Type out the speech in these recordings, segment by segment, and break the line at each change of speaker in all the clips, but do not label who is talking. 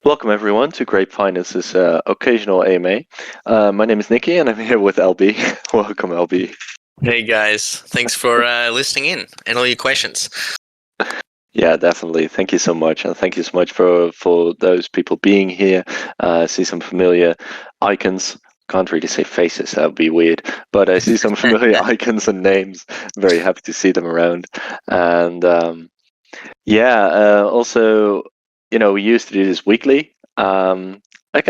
Welcome everyone to Grape Finance's occasional AMA. My name is Nikki and I'm here with LB. Welcome LB.
Hey guys, thanks for listening in and all your questions.
Yeah, definitely. Thank you so much, and thank you so much for those people being here. I see some familiar icons. Can't really say faces, that would be weird. But I see some familiar icons and names. Very happy to see them around. And also, we used to do this weekly. Sometimes I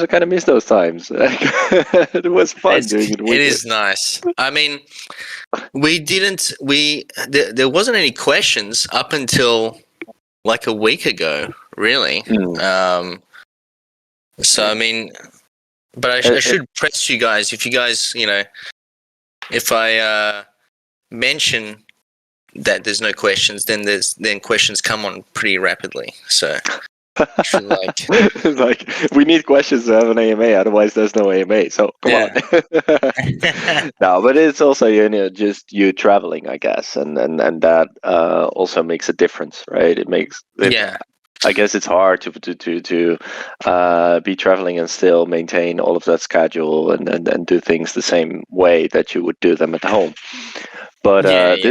kind of miss those times. It was fun doing it weekly.
It is nice. I mean, there wasn't any questions up until like a week ago, really. So I mean, but I should press you guys if you guys, if I mention that there's no questions, then questions come on pretty rapidly. So
like we need questions to have an AMA, otherwise there's no AMA. So come on. No, but it's also just you traveling, I guess, and that also makes a difference, right? It makes I guess it's hard to be traveling and still maintain all of that schedule and do things the same way that you would do them at home. But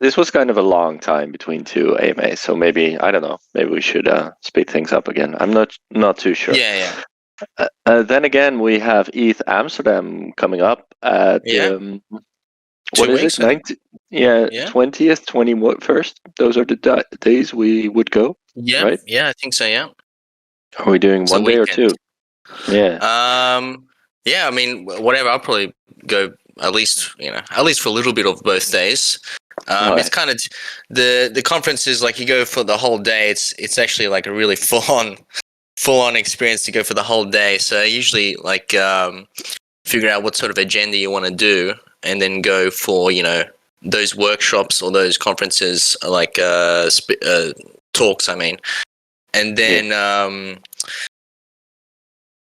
this was kind of a long time between two AMAs, so maybe I don't know. Maybe we should speed things up again. I'm not too sure. Then again, we have ETH Amsterdam coming up at what is it? 20th, 21st. Those are the days we would go.
Yeah,
right?
Yeah, I think so. Yeah.
Are we doing one day or two? Yeah.
Yeah. I mean, whatever. I'll probably go at least for a little bit of both days. It's kind of the conference is like you go for the whole day. It's actually like a really full on experience to go for the whole day. So I usually like figure out what sort of agenda you want to do, and then go for those workshops or those conferences like talks. I mean, and then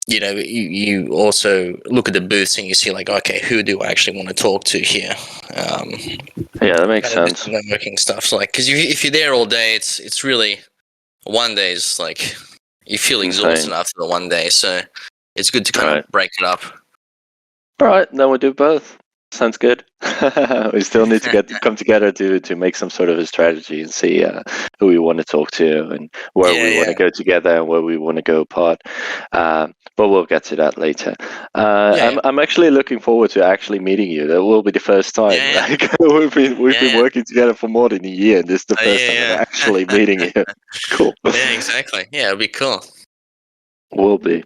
you also look at the booths and you see like, okay, who do I actually want to talk to here?
That makes sense.
Networking stuff, so like, because if you're there all day, it's really one day is like you feel exhausted after the one day, so it's good to kind of break it up.
All right, then we'll do both. Sounds good. We still need to come together to make some sort of a strategy and see who we want to talk to and where we want to go together and where we want to go apart. But we'll get to that later. I'm actually looking forward to actually meeting you. That will be the first time. Like, we've been working together for more than a year, and this is the first time I'm actually meeting you. Cool.
Yeah, exactly. Yeah, it'll be cool.
Will be.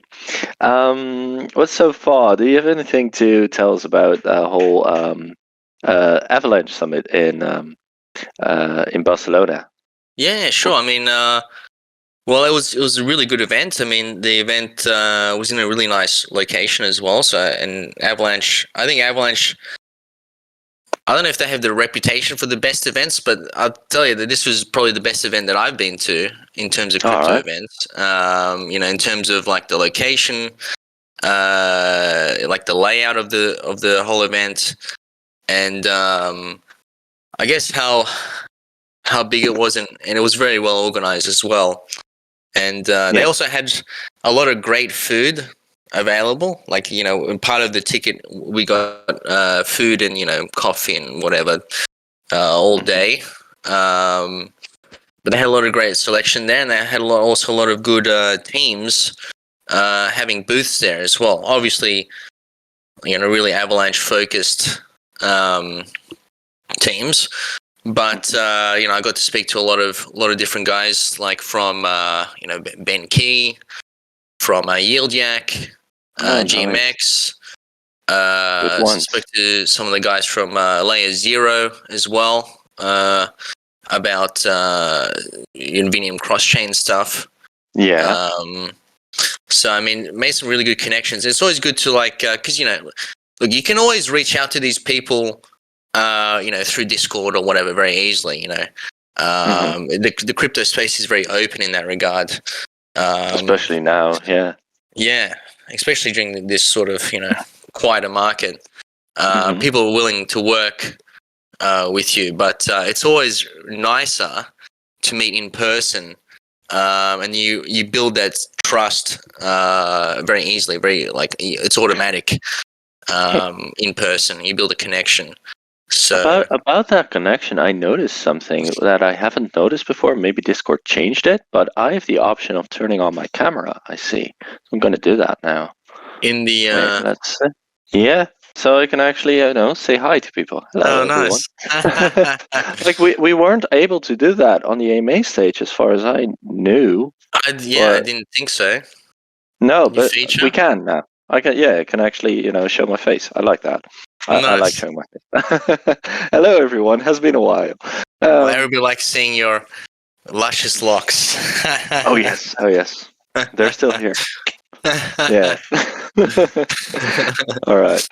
What's so far? Do you have anything to tell us about the whole Avalanche Summit in Barcelona?
Yeah, sure. I mean, well, it was a really good event. I mean, the event was in a really nice location as well. So, and Avalanche, I don't know if they have the reputation for the best events, but I'll tell you that this was probably the best event that I've been to in terms of crypto events. In terms of like the location, like the layout of the whole event, and I guess how big it was, and it was very well organized as well. And they also had a lot of great food available. Like, part of the ticket we got food and coffee and whatever all day. But they had a lot of great selection there, and they had also a lot of good teams having booths there as well. Obviously, really Avalanche focused teams. But I got to speak to a lot of different guys, like from Ben Key, from Yield Yak, GMX. Spoke to some of the guys from Layer Zero as well about Invenium cross-chain stuff.
Yeah.
So I mean, made some really good connections. It's always good to like, because look, you can always reach out to these people. Through Discord or whatever very easily. The crypto space is very open in that regard.
Especially now, yeah.
Yeah, especially during this sort of quieter market. People are willing to work with you, but it's always nicer to meet in person and you build that trust very easily. Very like it's automatic in person. You build a connection. So
About that connection, I noticed something that I haven't noticed before. Maybe Discord changed it, but I have the option of turning on my camera. I see. So I'm going to do that now.
in the
Wait, let's see. Yeah, so I can actually, say hi to people. Hello, everyone.
nice.
Like we weren't able to do that on the AMA stage, as far as I knew.
I
But
didn't think so.
no,
New
but we
feature.
can now. I can, yeah, I can actually, show my face. I like that. I like
Nice.
showing my face. Hello, everyone. Has been a while.
Everybody likes seeing your luscious locks.
Oh yes, oh yes. They're still here. Yeah. All right.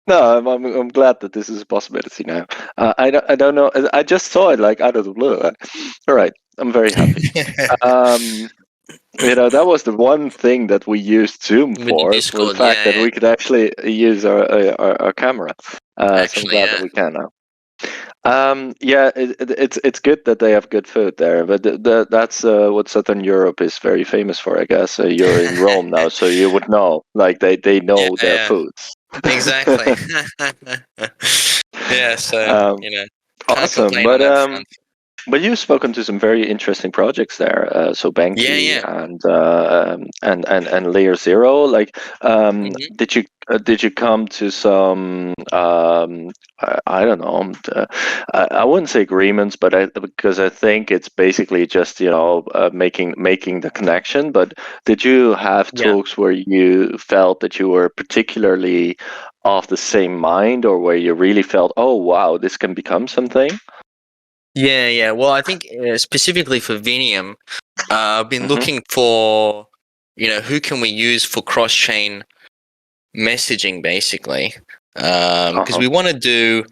No, I'm glad that this is a possibility now. I don't know. I just saw it like out of the blue. All right. I'm very happy. Um, that was the one thing that we used Zoom
With the
for the
Discord,
fact that
yeah.
we could actually use our camera. So I'm
Actually,
glad
yeah.
that we can now. Yeah, it's good that they have good food there, but that's what Southern Europe is very famous for, I guess. You're in Rome now, so you would know. Like they
Yeah,
know their
yeah.
foods.
Exactly. Yeah, so,
um,
can't
awesome,
complain on that front.
but you've spoken to some very interesting projects there. So
Yeah,
Banky
yeah.
and Layer Zero. Like,
hmm
did you come to some I don't know. I wouldn't say agreements, but because I think it's basically just making the connection. But did you have
Yeah.
talks where you felt that you were particularly of the same mind, or where you really felt, oh wow, this can become something?
Yeah, yeah. Well, I think specifically for Vinium, I've been
Hmm.
looking for, who can we use for cross-chain messaging, basically, because
Uh-huh.
we want to do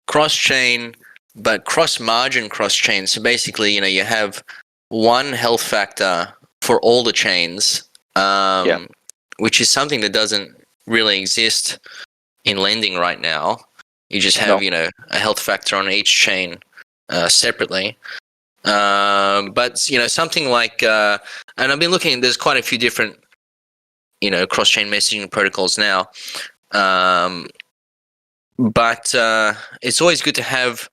cross-chain, but cross-margin cross-chain. So basically, you have one health factor for all the chains,
Yeah.
which is something that doesn't really exist in lending right now. You just have,
No.
a health factor on each chain separately. But something like, and I've been looking. There's quite a few different, cross-chain messaging protocols now. But it's always good to have,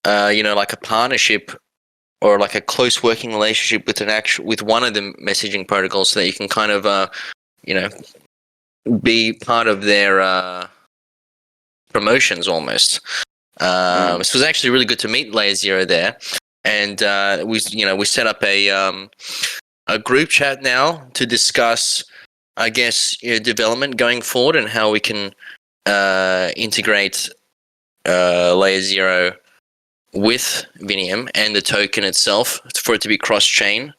like a partnership or like a close working relationship with one of the messaging protocols, so that you can kind of, you know, be part of their promotions almost.
Mm.
This was actually really good to meet Layer Zero there, and we set up a group chat now to discuss, I guess, development going forward and how we can integrate Layer Zero with Vinium and the token itself for it to be cross-chain.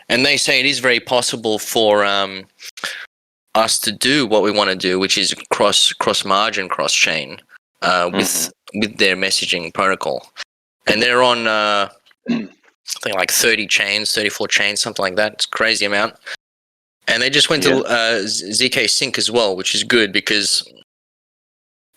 And they say it is very possible for us to do what we want to do, which is cross-margin cross-chain
Mhm.
with their messaging protocol. And they're on something like 30 chains, 34 chains, something like that. It's a crazy amount. And they just went
Yeah.
to ZK Sync as well, which is good because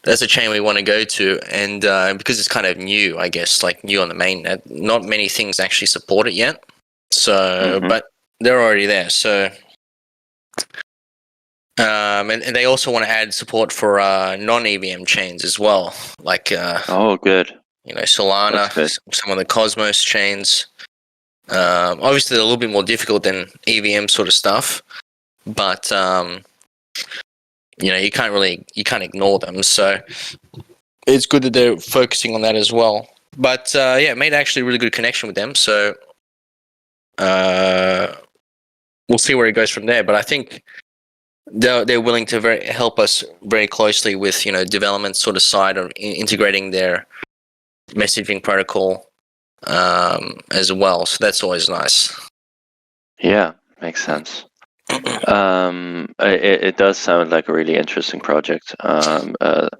that's a chain we want to go to, and because it's kind of new, I guess, like new on the mainnet, not many things actually support it yet. So,
Mhm.
but they're already there. So, and they also want to add support for non-EVM chains as well, like
Oh, good. That's
Solana,
good.
some of the Cosmos chains. Obviously, they're a little bit more difficult than EVM sort of stuff, but you can't ignore them. So it's good that they're focusing on that as well. But yeah, made actually a really good connection with them. So we'll see where it goes from there. But I think they're willing to help us very closely with development sort of side of integrating their messaging protocol as well. So that's always nice.
Yeah, makes sense. It does sound like a really interesting project,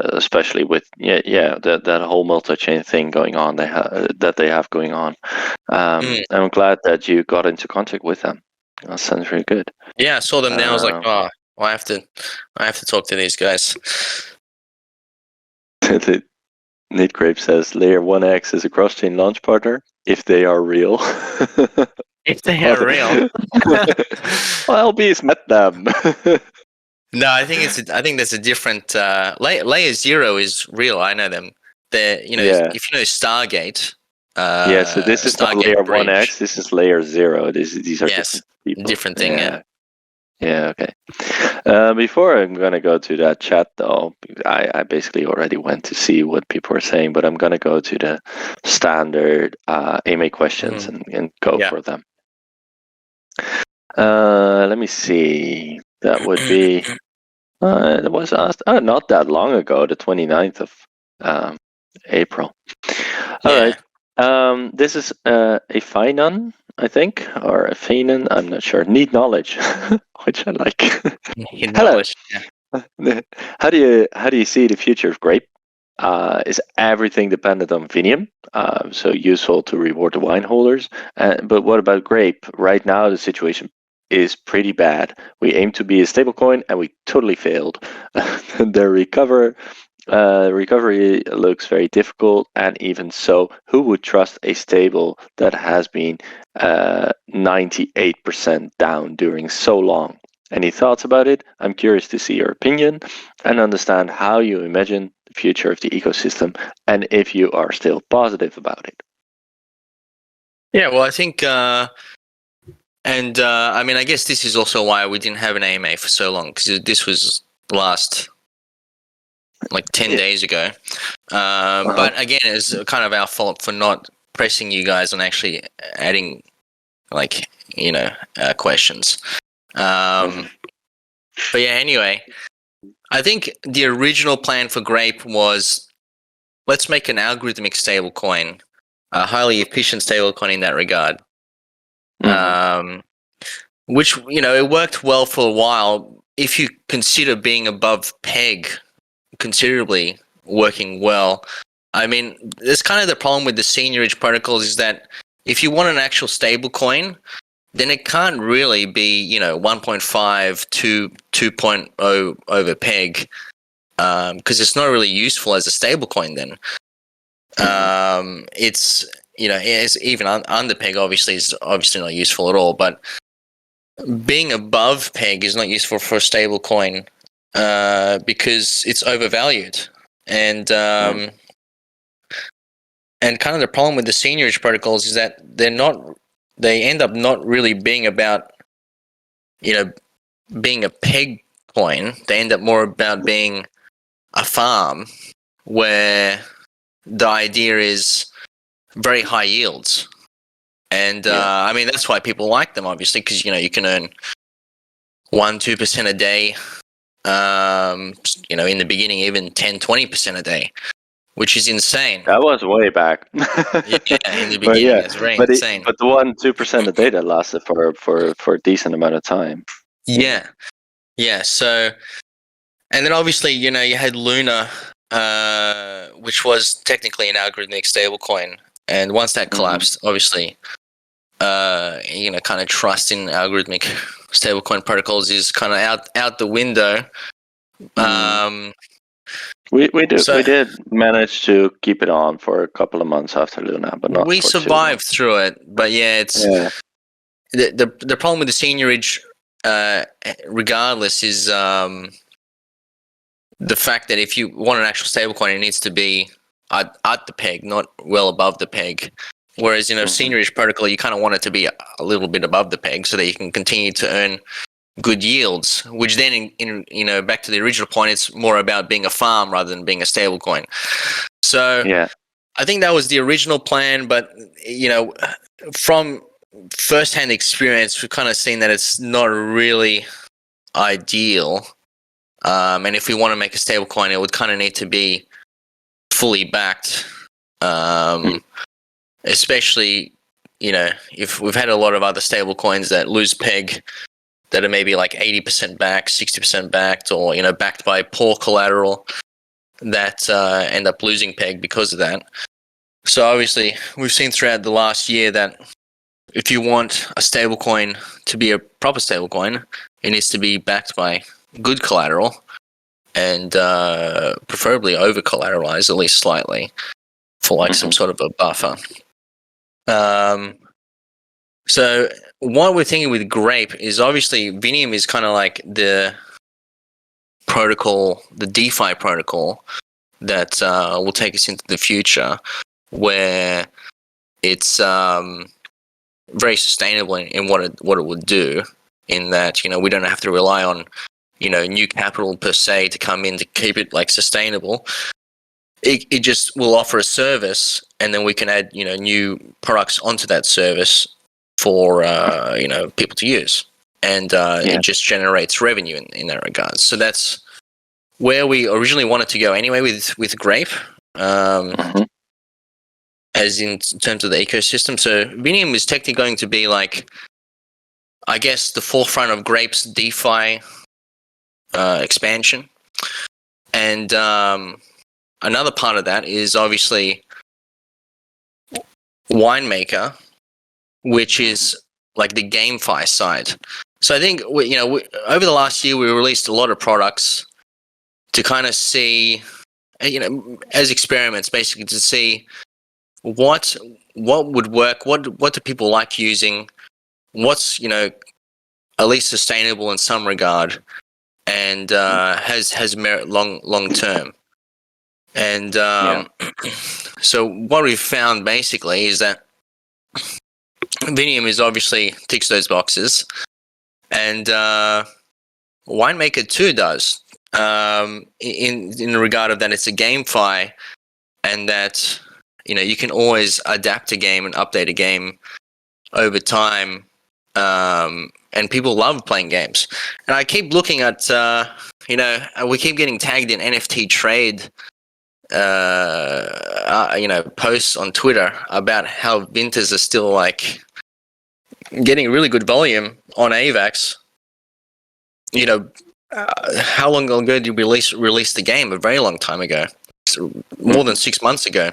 especially with that whole multi-chain thing going on that they have going on. I'm glad that you got into contact with them. That sounds really good.
Yeah, I saw them there. I was like,
Um,
oh, well, I have to talk to these guys.
Nate Grape says Layer 1X is a cross-chain launch partner if they are real.
if they are real.
Well, LB's met them.
No, I think that's a different. Layer 0 is real. I know them. They're
Yeah.
if you know Stargate.
Yeah, so this is not
Stargate
layer
Bridge.
1X, this is layer 0. These are
Yes,
different people.
different thing. Yeah.
Yeah. Yeah, okay. Before I'm going to go to that chat, though, I basically already went to see what people are saying, but I'm going to go to the standard AMA questions and go
Yeah.
for them. Let me see. That would be, it was asked not that long ago, the 29th of April. All right. This is a Finan, I think, or a Finan, I'm not sure. Need knowledge, which I like.
Hidden
Hello.
knowledge. Yeah.
How do you see the future of grape? Is everything dependent on Vinium? So useful to reward the wine holders. But what about grape? Right now, the situation is pretty bad. We aim to be a stablecoin, and we totally failed. The recovery looks very difficult, and even so, who would trust a stable that has been 98% down during so long? Any thoughts about it? I'm curious to see your opinion and understand how you imagine the future of the ecosystem and if you are still positive about it.
Yeah, well, I think, I mean, I guess this is also why we didn't have an AMA for so long, because this was last like 10 days ago. But again, it's kind of our fault for not pressing you guys on actually adding, like, questions. But yeah, anyway, I think the original plan for Grape was, let's make an algorithmic stablecoin, a highly efficient stablecoin in that regard. Which, it worked well for a while. If you consider being above peg considerably working well, I mean, there's kind of the problem with the seniorage protocols is that if you want an actual stablecoin, then it can't really be, 1.5 to 2.0 over peg, because it's not really useful as a stablecoin then. It's, it's even under peg obviously is obviously not useful at all, but being above peg is not useful for a stable coin because it's overvalued. And kind of the problem with the seniorage protocols is that they end up not really being about, being a peg coin. They end up more about being a farm where the idea is very high yields. And I mean, that's why people like them, obviously, because, you can earn 1-2% a day. In the beginning, even 10-20% a day, which is insane.
That was way back.
Yeah, in the beginning, it's very insane.
But the 1-2% a day that lasted for a decent amount of time.
Yeah. So, and then obviously, you had Luna, which was technically an algorithmic stablecoin, and once that collapsed, obviously, kind of trust in algorithmic stablecoin protocols is kind of out the window.
We did manage to keep it on for a couple of months after Luna, but not.
We survived through it, but yeah, it's the problem with the seniorage, regardless, is the fact that if you want an actual stablecoin, it needs to be at the peg, not well above the peg. Whereas seniorage protocol, you kind of want it to be a little bit above the peg so that you can continue to earn good yields, which then in back to the original point, it's more about being a farm rather than being a stable coin. So I think that was the original plan, but from first-hand experience, we've kind of seen that it's not really ideal. And if we want to make a stable coin, it would kind of need to be fully backed, especially if we've had a lot of other stable coins that lose peg, that are maybe like 80% backed, 60% backed, or backed by poor collateral that end up losing peg because of that. So obviously, we've seen throughout the last year that if you want a stablecoin to be a proper stablecoin, it needs to be backed by good collateral and preferably over collateralized, at least slightly, for like some sort of a buffer. So what we're thinking with Grape is obviously Vinium is kind of like the protocol, the DeFi protocol that will take us into the future, where it's very sustainable in what it would do. In that, we don't have to rely on new capital per se to come in to keep it like sustainable. It just will offer a service, and then we can add new products onto that service for people to use, and it just generates revenue in that regard. So that's where we originally wanted to go anyway with Grape, as in terms of the ecosystem. So Vinium is technically going to be like, I guess, the forefront of Grape's DeFi expansion, and another part of that is obviously Winemaker, which is like the GameFi side. So I think over the last year we released a lot of products to kind of see, as experiments, basically to see what would work, what do people like using, what's at least sustainable in some regard, and has merit long term. And so what we've found basically is that Vinium is obviously ticks those boxes, and Winemaker too does. In regard of that, it's a GameFi, and that you can always adapt a game and update a game over time, and people love playing games. And I keep looking at we keep getting tagged in NFT trade posts on Twitter about how Vinters are still like getting really good volume on AVAX. How long ago did we release the game? A very long time ago, more than 6 months ago,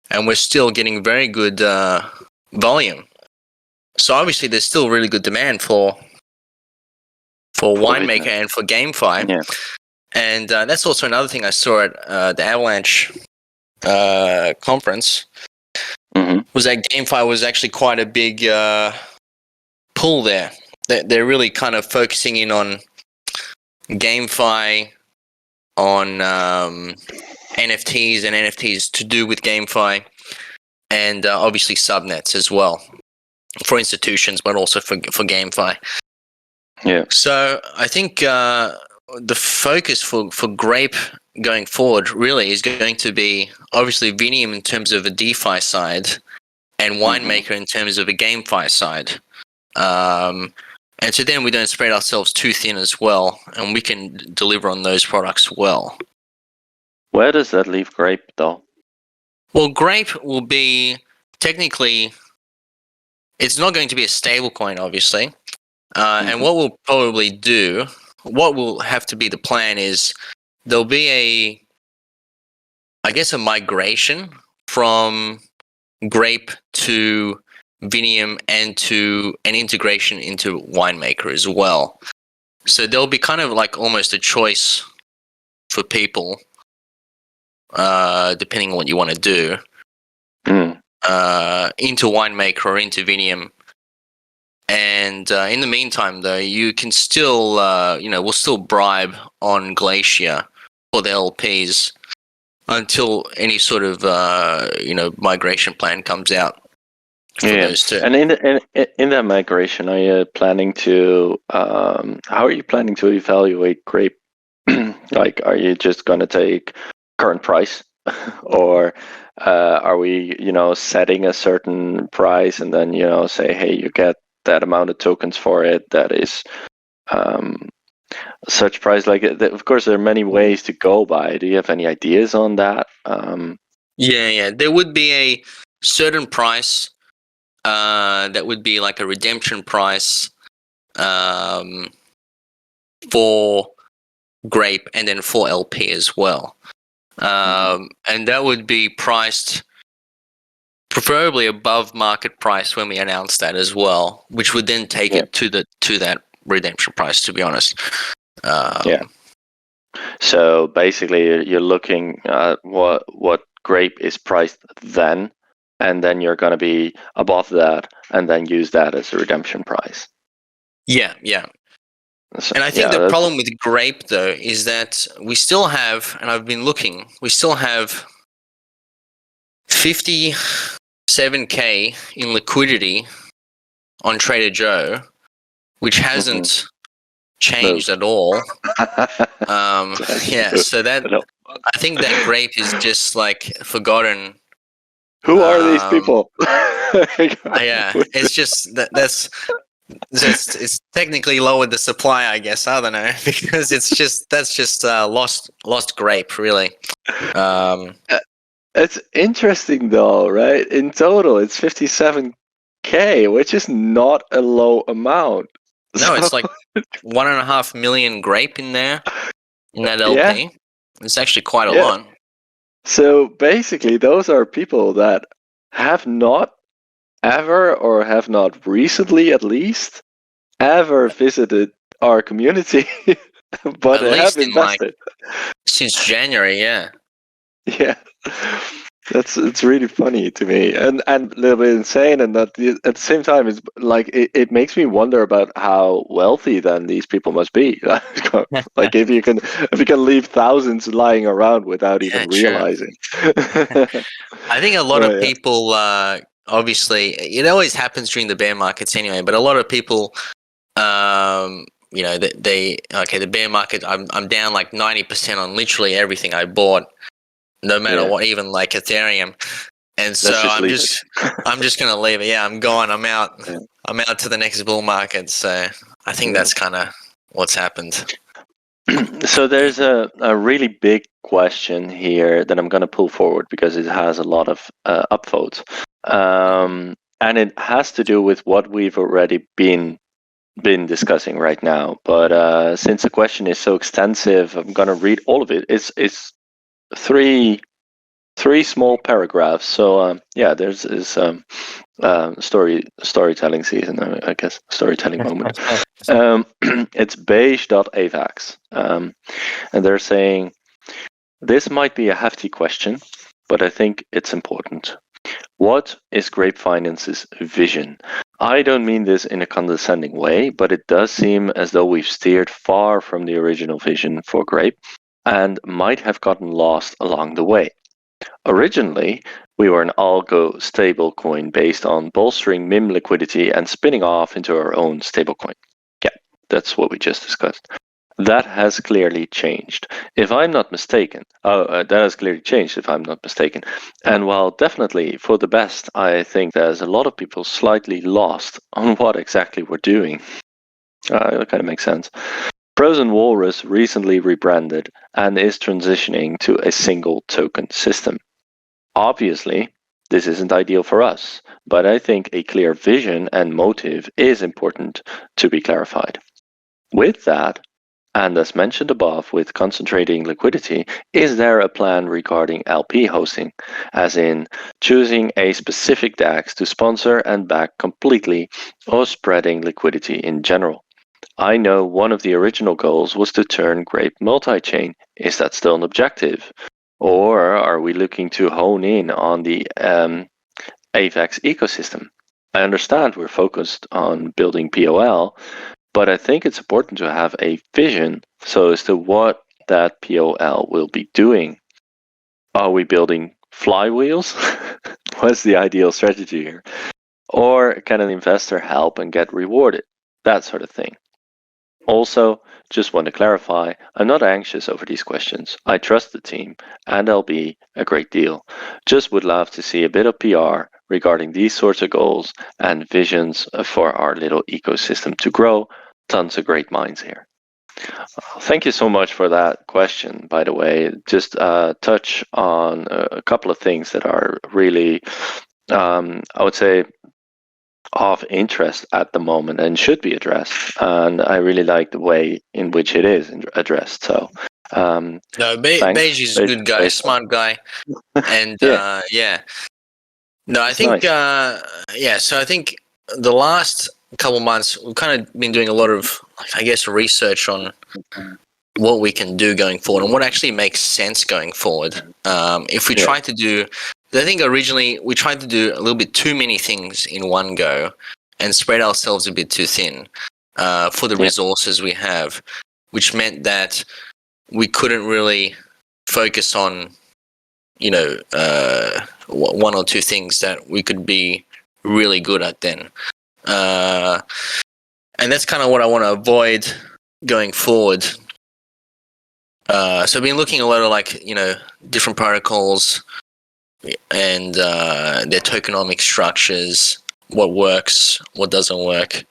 and we're still getting very good volume. So obviously, there's still really good demand for Winemaker and for GameFi.
Yeah.
And that's also another thing I saw at the Avalanche conference, was that GameFi was actually quite a big pull there. They're really kind of focusing in on GameFi, on NFTs and NFTs to do with GameFi, and obviously subnets as well for institutions, but also for GameFi.
Yeah.
So I think the focus for Grape going forward really is going to be obviously Vinium in terms of a DeFi side, and Winemaker in terms of a GameFi side. And so then we don't spread ourselves too thin as well, and we can deliver on those products well.
Where does that leave Grape, though?
Well, Grape will be technically, it's not going to be a stable coin, obviously. And what we'll probably do, what will have to be the plan is there'll be a migration from Grape to Vinium and to an integration into Winemaker as well. So there'll be kind of like almost a choice for people, depending on what you want to do, into Winemaker or into Vinium. And in the meantime, though, you can still, we'll still bribe on Glacier for the LPs until any sort of, migration plan comes out. Those two.
And in that migration, are you planning to? How are you planning to evaluate Grape? Like, are you just going to take current price, or are we, setting a certain price and then say, hey, you get that amount of tokens for it? That is such price. Like, of course, there are many ways to go by. Do you have any ideas on that?
Yeah. There would be a certain price. That would be like a redemption price for Grape and then for LP as well. And that would be priced preferably above market price when we announce that as well, which would then take it to that redemption price, to be honest.
So basically, you're looking at what Grape is priced then, and then you're going to be above that, and then use that as a redemption price.
Yeah.
So,
And I think the problem with Grape, though, is that we still have, and I've been looking, we still have 57K in liquidity on Trader Joe, which hasn't changed at all. So that I think that Grape is just like forgotten.
Who are these people?
It's just that's it's technically lowered the supply, I guess. I don't know, because that's just lost Grape, really.
It's interesting though, right? In total, it's 57K, which is not a low amount.
No, it's like 1.5 million Grape in there, in that LP.
Yeah.
It's actually quite a lot.
So basically, those are people that have not ever, or have not recently at least, ever visited our community, but
at least
have invested.
Since January, yeah.
Yeah. It's really funny to me, and a little bit insane, and that at the same time, it's like it makes me wonder about how wealthy then these people must be. Like if you can leave thousands lying around without even realizing.
I think a lot of people, obviously, it always happens during the bear markets anyway. But a lot of people, the bear market, I'm down like 90% on literally everything I bought. No matter what, even like Ethereum, and so I'm just gonna leave it. Yeah, I'm gone. I'm out. Yeah. I'm out to the next bull market. So I think that's kind of what's happened.
So there's a really big question here that I'm gonna pull forward because it has a lot of upvotes, and it has to do with what we've already been discussing right now. But since the question is so extensive, I'm gonna read all of it. It's three small paragraphs. So there's storytelling season, I guess, storytelling moment. It's beige.avax, and they're saying this might be a hefty question, but I think it's important. What is Grape Finance's vision? I don't mean this in a condescending way, but it does seem as though we've steered far from the original vision for Grape and might have gotten lost along the way. Originally, we were an algo stablecoin based on bolstering MIM liquidity and spinning off into our own stablecoin. Yeah, that's what we just discussed. That has clearly changed. If I'm not mistaken, that has clearly changed if I'm not mistaken. And while definitely for the best, I think there's a lot of people slightly lost on what exactly we're doing. That kind of makes sense. Frozen Walrus recently rebranded and is transitioning to a single token system. Obviously, this isn't ideal for us, but I think a clear vision and motive is important to be clarified. With that, and as mentioned above with concentrating liquidity, is there a plan regarding LP hosting, as in choosing a specific DAX to sponsor and back completely, or spreading liquidity in general? I know one of the original goals was to turn Grape multi-chain. Is that still an objective? Or are we looking to hone in on the AVAX ecosystem? I understand we're focused on building POL, but I think it's important to have a vision so as to what that POL will be doing. Are we building flywheels? What's the ideal strategy here? Or can an investor help and get rewarded? That sort of thing. Also, just want to clarify, I'm not anxious over these questions. I trust the team and LB a great deal. Just would love to see a bit of PR regarding these sorts of goals and visions for our little ecosystem to grow. Tons of great minds here. Thank you so much for that question, by the way. Just touch on a couple of things that are really, I would say, of interest at the moment and should be addressed. And I really like the way in which it is addressed. So,
Beige is a good guy, smart guy, and No, I think nice. So I think the last couple months we've kind of been doing a lot of, I guess, research on what we can do going forward and what actually makes sense going forward. If we try to do I think originally we tried to do a little bit too many things in one go and spread ourselves a bit too thin for the resources we have, which meant that we couldn't really focus on, one or two things that we could be really good at then. And that's kind of what I want to avoid going forward. So I've been looking a lot of different protocols and their tokenomic structures, what works, what doesn't work.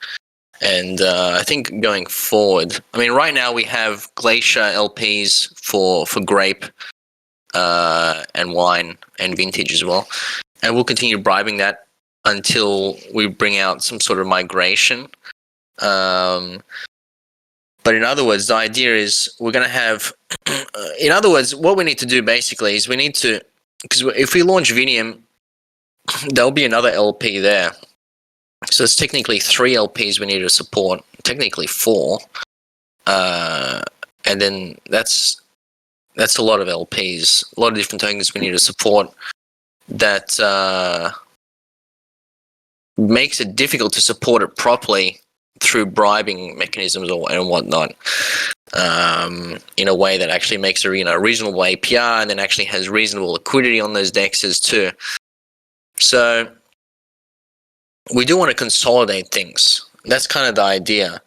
And I think going forward, I mean, right now we have Glacier LPs for grape and wine and vintage as well. And we'll continue bribing that until we bring out some sort of migration. But in other words, the idea is we're going to have, in other words, what we need to do basically is we need to, because if we launch Vinium, there'll be another LP there. So it's technically 3 LPs we need to support, technically 4. And then that's a lot of LPs, a lot of different tokens we need to support that makes it difficult to support it properly through bribing mechanisms and whatnot, in a way that actually makes a reasonable APR and then actually has reasonable liquidity on those dexes too. So we do want to consolidate things. That's kind of the idea.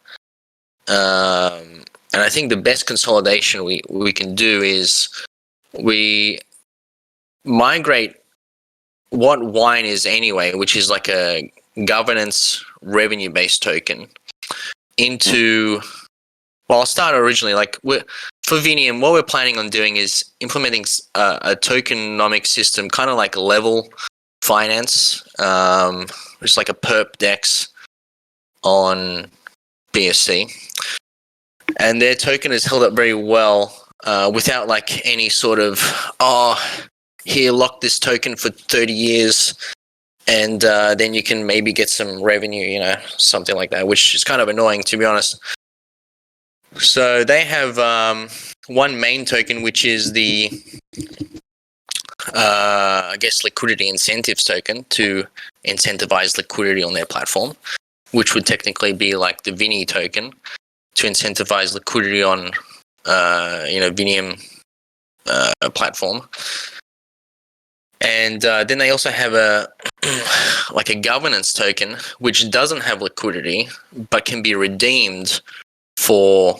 And I think the best consolidation we can do is we migrate what wine is anyway, which is like a governance revenue-based token, into, well, I'll start originally, for Vinium, what we're planning on doing is implementing a tokenomic system, kind of like a level finance, which is like a perp dex on BSC. And their token is held up very well without any sort of, here, lock this token for 30 years and then you can maybe get some revenue, something like that, which is kind of annoying, to be honest. So they have one main token, which is the, liquidity incentives token to incentivize liquidity on their platform, which would technically be like the Vini token to incentivize liquidity on, Vinium platform. And then they also have a governance token, which doesn't have liquidity, but can be redeemed for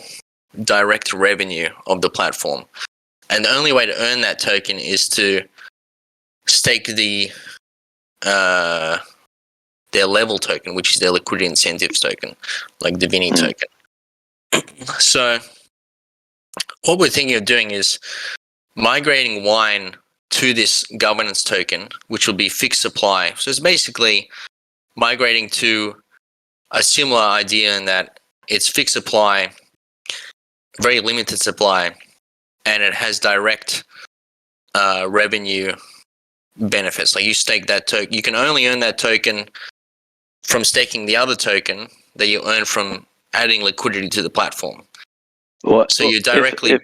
direct revenue of the platform. And the only way to earn that token is to stake their level token, which is their liquidity incentives token, like the Vini token. So what we're thinking of doing is migrating wine to this governance token, which will be fixed supply. So it's basically migrating to a similar idea in that it's fixed supply, very limited supply, and it has direct revenue benefits. Like you stake that token, you can only earn that token from staking the other token that you earn from adding liquidity to the platform. So you directly...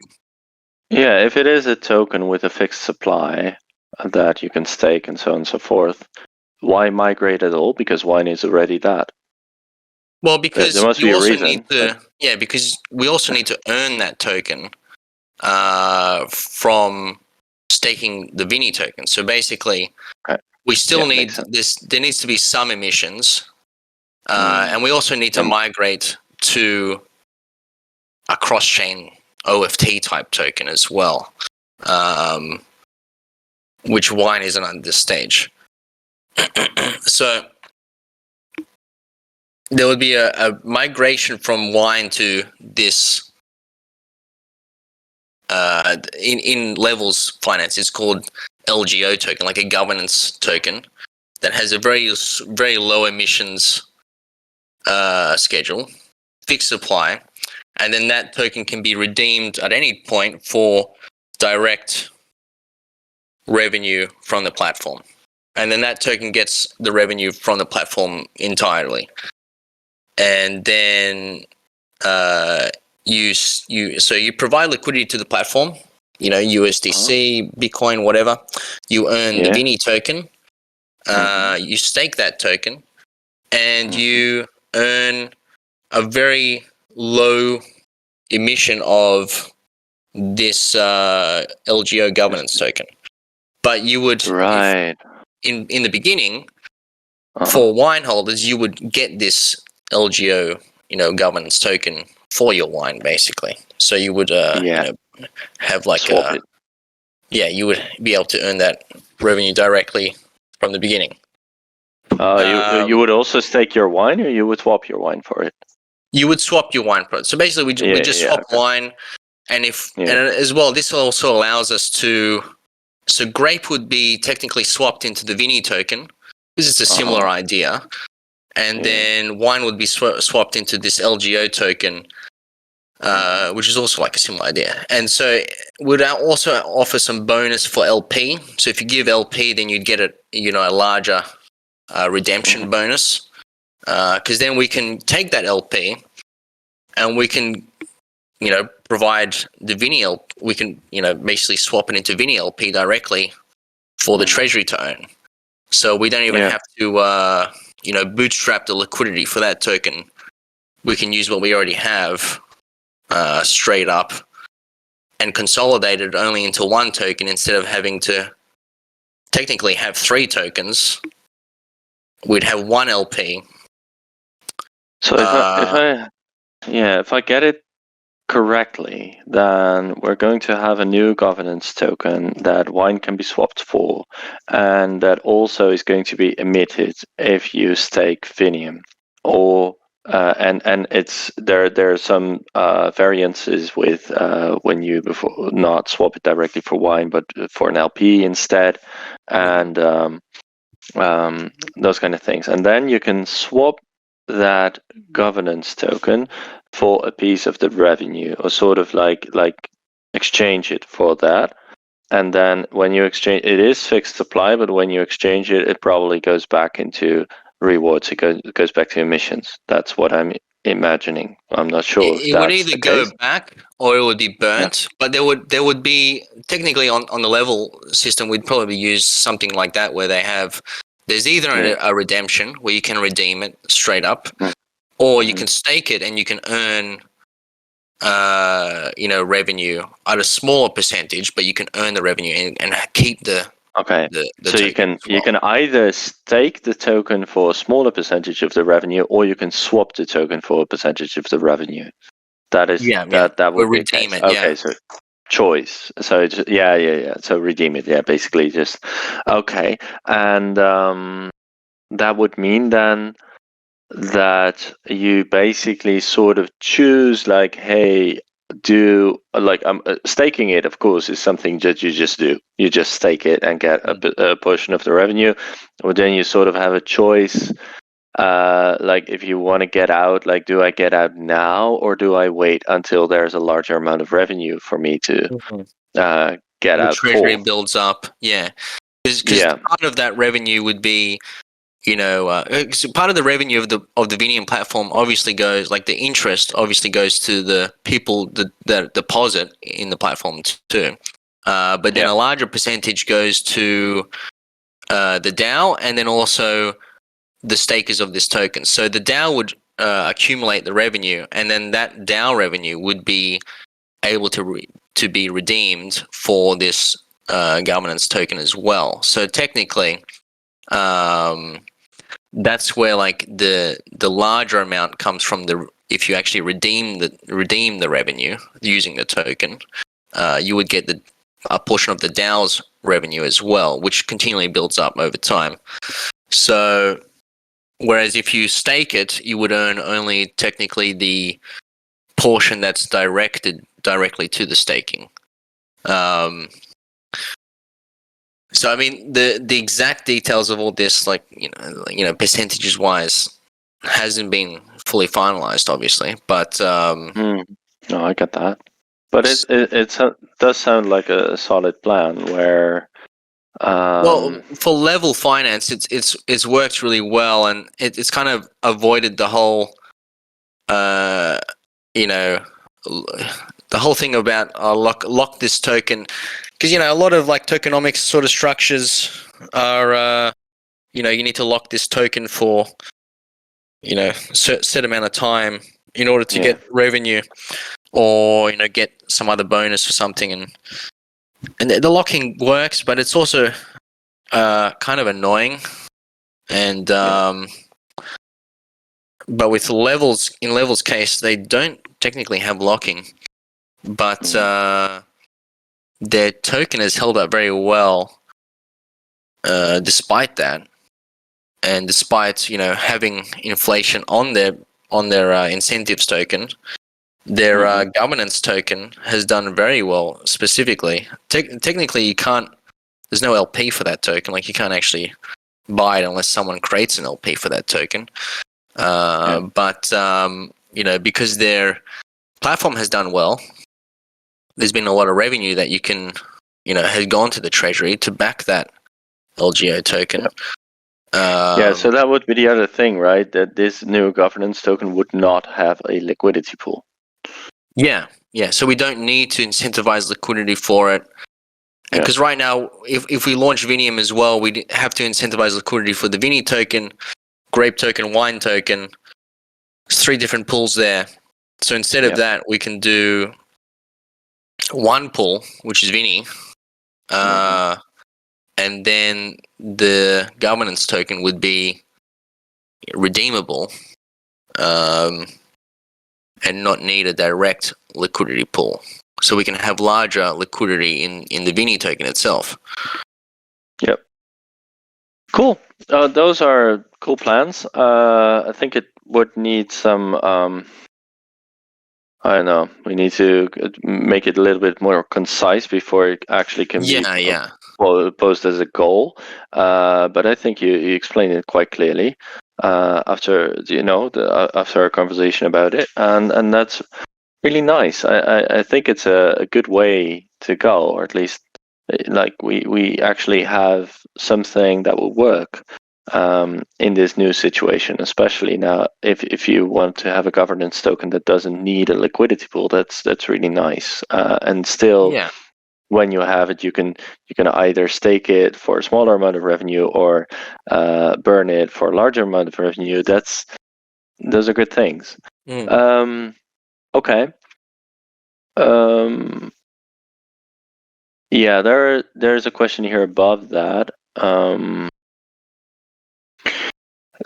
If it is a token with a fixed supply that you can stake and so on and so forth, why migrate at all? Because wine is already that.
Well, because
there must
you
be a
also
reason,
need to, because we also need to earn that token from staking the Vini token. So basically, we still need this. There needs to be some emissions, and we also need to migrate to a cross-chain OFT type token as well, which wine isn't at this stage. So there would be a migration from wine to this in Levels Finance. It's called LGO token, like a governance token that has a very, very low emissions schedule, fixed supply, and then that token can be redeemed at any point for direct revenue from the platform. And then that token gets the revenue from the platform entirely. And then you provide liquidity to the platform. USDC, Bitcoin, whatever. You earn the Vini token. You stake that token, and you earn a very low emission of this LGO governance token. But you would, in the beginning, for wine holders, you would get this LGO, governance token for your wine, basically. So you would, have like
swap it.
Yeah, you would be able to earn that revenue directly from the beginning.
You would also stake your wine, or you would swap your wine for it?
You would swap your wine for it. So basically, we just swap wine, and and as well, this also allows us to. So grape would be technically swapped into the Vini token, because it's a similar idea, and then wine would be swapped into this LGO token, which is also like a similar idea. And so we'd also offer some bonus for LP. So if you give LP, then you'd get a larger redemption bonus, because then we can take that LP and we can provide the Vini LP. We can basically swap it into Vini LP directly for the treasury to own. So we don't even have to bootstrap the liquidity for that token. We can use what we already have straight up and consolidate it only into one token instead of having to technically have 3 tokens. We'd have one LP.
So if I get it correctly, then we're going to have a new governance token that wine can be swapped for, and that also is going to be emitted if you stake Vinium, or and it's there are some variances with when you not swap it directly for wine but for an LP instead, and those kind of things. And then you can swap that governance token for a piece of the revenue, or sort of like exchange it for that. And then when you exchange, it is fixed supply, but when you exchange it, it probably goes back into rewards. It goes back to emissions. That's what I'm imagining. I'm not sure.
It would either go back or it would be burnt. But there would be technically on the level system, we'd probably use something like that where there's either a redemption where you can redeem it straight up, or you can stake it and you can earn revenue at a smaller percentage, but you can earn the revenue and keep the
so you can either stake the token for a smaller percentage of the revenue, or you can swap the token for a percentage of the revenue. That is that would be
redeem it.
Okay, so choice. So it's, so redeem it. Basically just okay. And that would mean then that you basically sort of choose like, hey, staking it, of course, is something that you just do. You just stake it and get a portion of the revenue. But then you sort of have a choice. Like if you want to get out, like, do I get out now, or do I wait until there's a larger amount of revenue for me to get out?
The treasury builds up, because part of that revenue would be, part of the revenue of the Vinium platform obviously goes, like the interest obviously goes to the people that deposit in the platform too. But then a larger percentage goes to the DAO, and then also the stakers of this token. So the DAO would accumulate the revenue, and then that DAO revenue would be able to be redeemed for this governance token as well. So technically, that's where like the larger amount comes from. If you actually redeem the revenue using the token, you would get a portion of the DAO's revenue as well, which continually builds up over time. So whereas if you stake it, you would earn only technically the portion that's directed directly to the staking. So I mean, the exact details of all this, like percentages wise, hasn't been fully finalized, obviously. But
no, I get that. But it does sound like a solid plan where.
Well, for level finance, it's worked really well, and it's kind of avoided the whole, the the whole thing about lock this token, because a lot of like tokenomics sort of structures are you need to lock this token for set amount of time in order to get revenue, or get some other bonus or something, and the locking works, but it's also kind of annoying, and but with Levels case, they don't technically have locking, but their token has held up very well despite that, and despite having inflation on their incentives token. Their governance token has done very well. Specifically, technically, you can't. There's no LP for that token. Like, you can't actually buy it unless someone creates an LP for that token. But because their platform has done well, there's been a lot of revenue that you can, has gone to the treasury to back that LGO token.
So that would be the other thing, right? That this new governance token would not have a liquidity pool.
Yeah. So we don't need to incentivize liquidity for it. Because right now, if we launch Vinium as well, we have to incentivize liquidity for the Vini token, Grape token, Wine token. There's 3 different pools there. So instead of that, we can do one pool, which is Vini, and then the governance token would be redeemable, and not need a direct liquidity pool. So we can have larger liquidity in the Vini token itself.
Yep. Cool. Those are cool plans. I think it would need some. I don't know. We need to make it a little bit more concise before it actually can be posed as a goal. But I think you explained it quite clearly after after our conversation about it, and that's really nice. I think it's a good way to go, or at least like we actually have something that will work in this new situation, especially now if you want to have a governance token that doesn't need a liquidity pool. That's really nice, and still when you have it, you can either stake it for a smaller amount of revenue or burn it for a larger amount of revenue. Those are good things. Okay. There's a question here above that.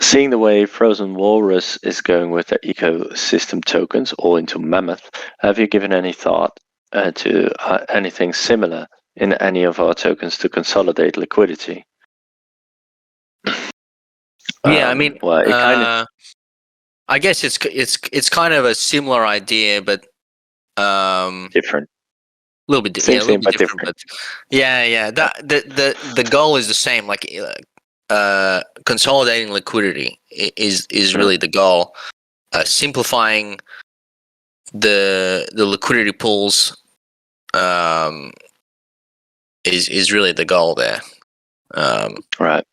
Seeing the way Frozen Walrus is going with their ecosystem tokens all into Mammoth, have you given any thought to anything similar in any of our tokens to consolidate liquidity?
I mean, well, it kind of. I guess it's kind of a similar idea, but
different.
A little bit different. But That the goal is the same. Like consolidating liquidity is really the goal. Simplifying the liquidity pools is really the goal there.
Right.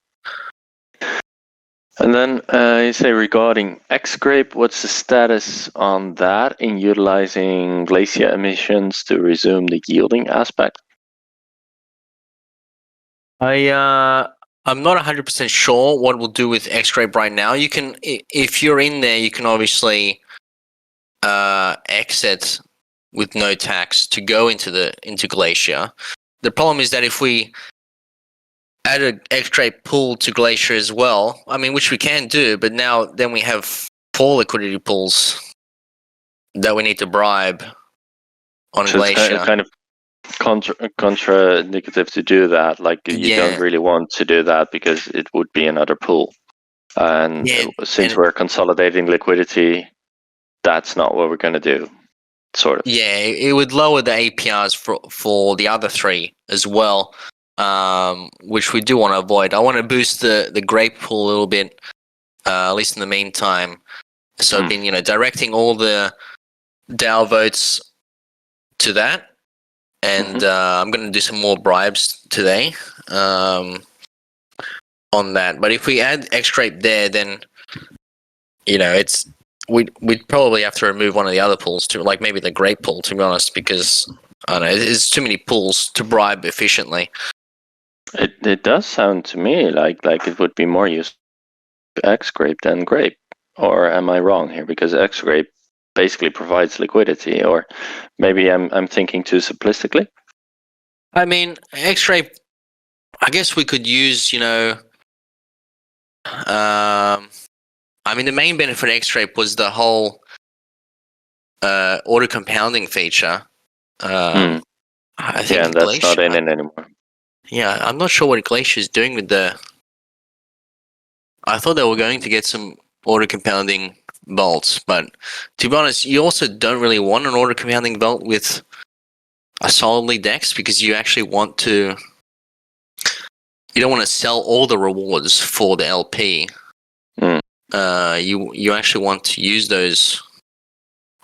And then you say regarding X-Grape, what's the status on that in utilizing glacier emissions to resume the yielding aspect?
I'm not 100% sure what we'll do with X-Grape right now. You can, if you're in there, you can obviously exit with no tax to go into Glacier. The problem is that if we add an X-Grape pool to Glacier as well, I mean, which we can do, but then we have 4 liquidity pools that we need to bribe on Glacier.
It's kind of contra-indicative to do that. Like, you don't really want to do that because it would be another pool. And since we're consolidating liquidity, that's not what we're going to do, sort of.
Yeah, it would lower the APRs for the other 3 as well, which we do want to avoid. I want to boost the Grape pool a little bit, at least in the meantime. So I've been, directing all the DAO votes to that. And I'm going to do some more bribes today on that. But if we add X-Grape there, then, it's we'd probably have to remove one of the other pools to, like maybe the grape pool, to be honest, because I don't know, it's too many pools to bribe efficiently.
It does sound to me like it would be more useful X grape than grape, or am I wrong here? Because X grape basically provides liquidity, or maybe I'm thinking too simplistically.
I mean, X-ray. I guess we could use, I mean, the main benefit of X-ray was the whole auto compounding feature. I think
and that's
Glacier.
not in it anymore.
Yeah, I'm not sure what Glacier is doing with the. I thought they were going to get some auto compounding bolts, but to be honest, you also don't really want an auto compounding bolt with a solidly DEX, because you actually want to. You don't want to sell all the rewards for the LP. You actually want to use those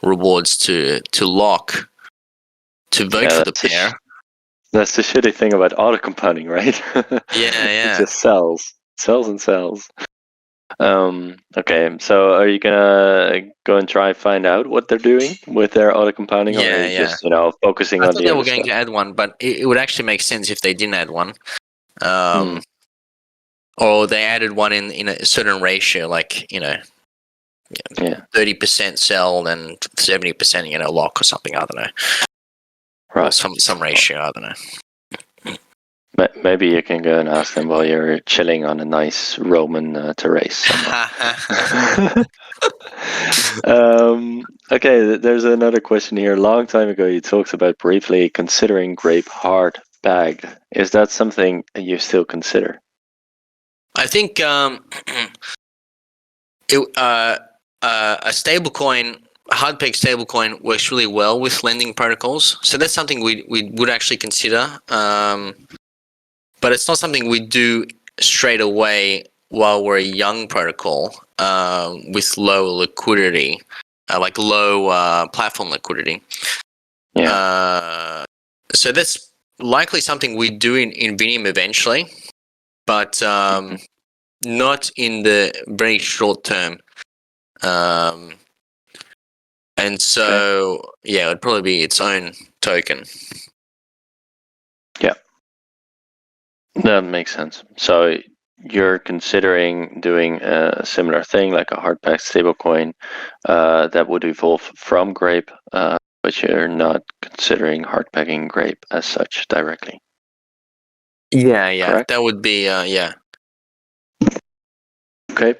rewards to lock, to vote for the pair.
That's the shitty thing about auto compounding, right?
Yeah.
It just sells and sells. Okay, so are you gonna go and try find out what they're doing with their auto compounding, or are you just focusing
I
on
thought
the
they
other
were going
stuff?
to add one, but it would actually make sense if they didn't add one. Or they added one in a certain ratio, like 30% sell and 70% lock or something. I don't know. Right. Or some ratio. I don't know.
Maybe you can go and ask them while you're chilling on a nice Roman terrace somewhere. Okay, there's another question here. A long time ago, you talked about briefly considering grape hard bagged. Is that something you still consider?
I think a stablecoin, a hard peg stablecoin, works really well with lending protocols. So that's something we would actually consider. But it's not something we do straight away while we're a young protocol with low liquidity, like low platform liquidity.
Yeah.
So that's likely something we do in Vinium eventually, but not in the very short term. And so, yeah, it'd probably be its own token.
Yeah. That makes sense. So you're considering doing a similar thing, like a hard-backed stablecoin that would evolve from Grape, but you're not considering hard-pegging Grape as such directly.
Yeah.
Correct?
That would be, yeah.
Okay.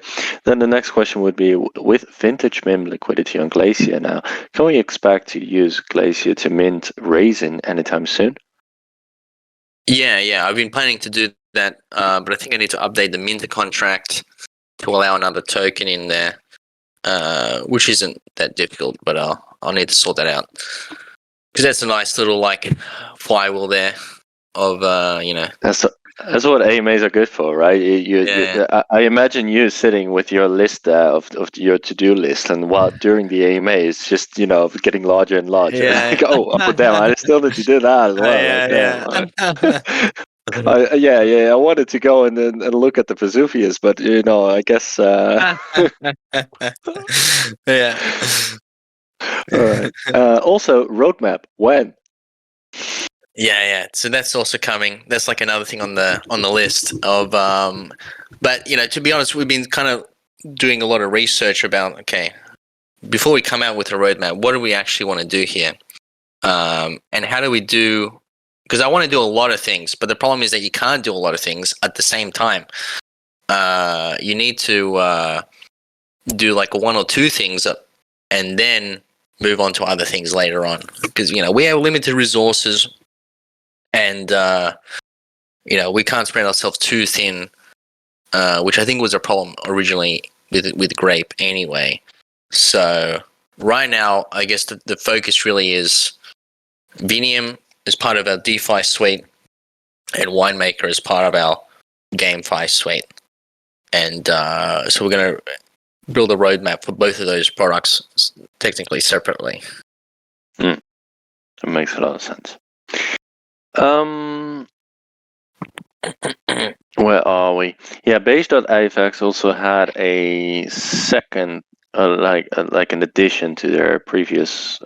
Then the next question would be, with vintage MIM liquidity on Glacier now, can we expect to use Glacier to mint Raisin anytime soon?
Yeah. I've been planning to do that, but I think I need to update the Minter contract to allow another token in there, which isn't that difficult, but I'll need to sort that out, because that's a nice little flywheel there of
That's what AMAs are good for, right? I imagine you sitting with your list of your to-do list, and while during the AMA, it's just getting larger and larger.
Yeah.
Like, oh damn, I still need to do that as well. I wanted to go and look at the Vesuvius, but I guess.
Yeah.
All right. Also, roadmap when?
Yeah. So that's also coming. That's like another thing on the list of. But to be honest, we've been kind of doing a lot of research about, okay, before we come out with a roadmap, what do we actually want to do here, and how do we do? Because I want to do a lot of things, but the problem is that you can't do a lot of things at the same time. You need to do like one or two things, and then move on to other things later on, because we have limited resources. And we can't spread ourselves too thin, which I think was a problem originally with Grape anyway. So right now, I guess the focus really is Vinium as part of our DeFi suite, and Winemaker as part of our GameFi suite. And so we're going to build a roadmap for both of those products, technically separately.
That makes a lot of sense. Where are we? Yeah, Beige.ifx also had a second like an addition to their previous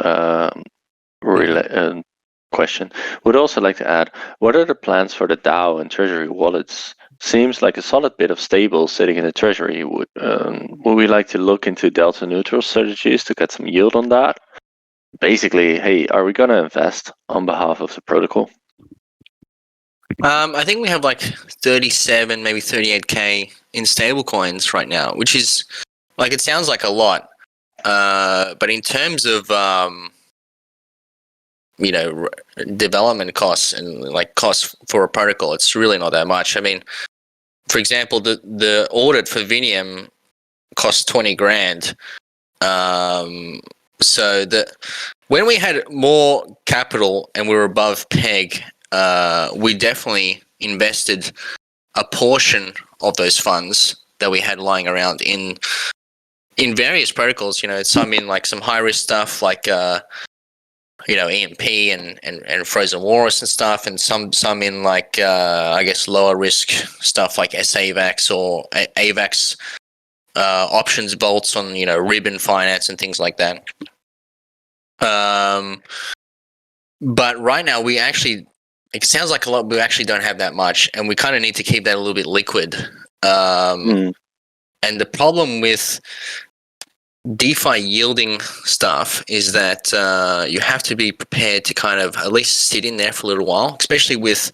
question, would also like to add, what are the plans for the DAO and Treasury wallets? Seems like a solid bit of stable sitting in the Treasury. Would we like to look into delta neutral strategies to get some yield on that? Basically, hey, are we going to invest on behalf of the protocol?
I think we have like 37, maybe 38K in stable coins right now, which is like, it sounds like a lot. But in terms of, development costs and like costs for a protocol, it's really not that much. I mean, for example, the audit for Vinium costs 20 grand. So when we had more capital and we were above peg, we definitely invested a portion of those funds that we had lying around in various protocols. Some in like some high risk stuff like EMP and Frozen Walrus and stuff, and some in like I guess lower risk stuff like SAVAX or AVAX options bolts on Ribbon Finance and things like that. But right now it sounds like a lot, but we actually don't have that much, and we kind of need to keep that a little bit liquid. And the problem with DeFi yielding stuff is that you have to be prepared to kind of at least sit in there for a little while, especially with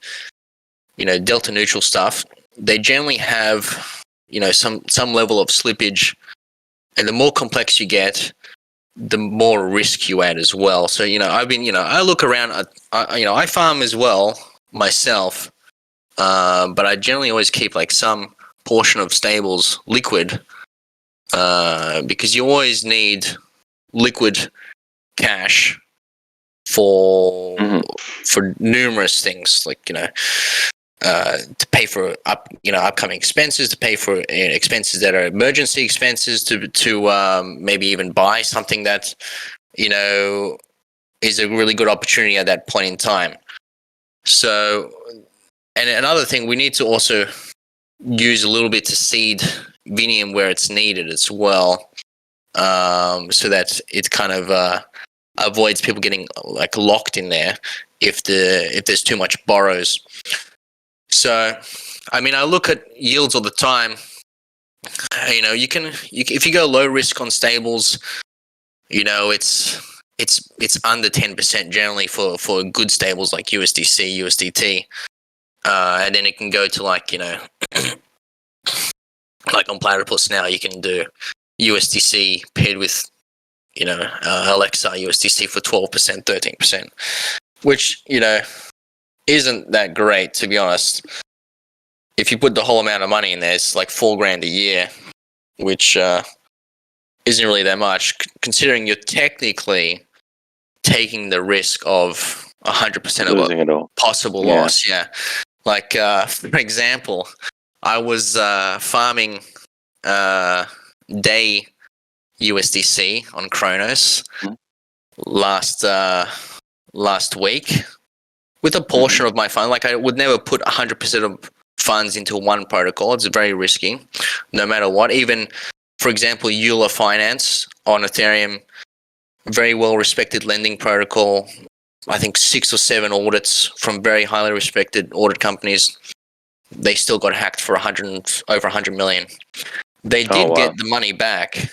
delta neutral stuff. They generally have some level of slippage, and the more complex you get, the more risk you add as well. So I look around, I farm as well myself, but I generally always keep like some portion of stables liquid, because you always need liquid cash for numerous things, like to pay for upcoming expenses, to pay for expenses that are emergency expenses, to maybe even buy something that is a really good opportunity at that point in time. So, and another thing, we need to also use a little bit to seed Vinium where it's needed as well, so that it kind of avoids people getting like locked in there if there's too much borrows. So, I mean, I look at yields all the time. If you go low risk on stables, it's under 10% generally for good stables like USDC, USDT, and then it can go to like like on Platypus now, you can do USDC paired with Alexa USDC for 12%, 13%, which isn't that great, to be honest. If you put the whole amount of money in there, it's like $4,000 a year, which isn't really that much, considering you're technically taking the risk of 100% of a possible loss. Yeah. Like, for example, I was farming day USDC on Kronos last week with a portion of my fund. Like, I would never put 100% of funds into one protocol. It's very risky, no matter what. Even, for example, Euler Finance on Ethereum, very well respected lending protocol. I think 6 or 7 audits from very highly respected audit companies. They still got hacked for over 100 million. They did get the money back.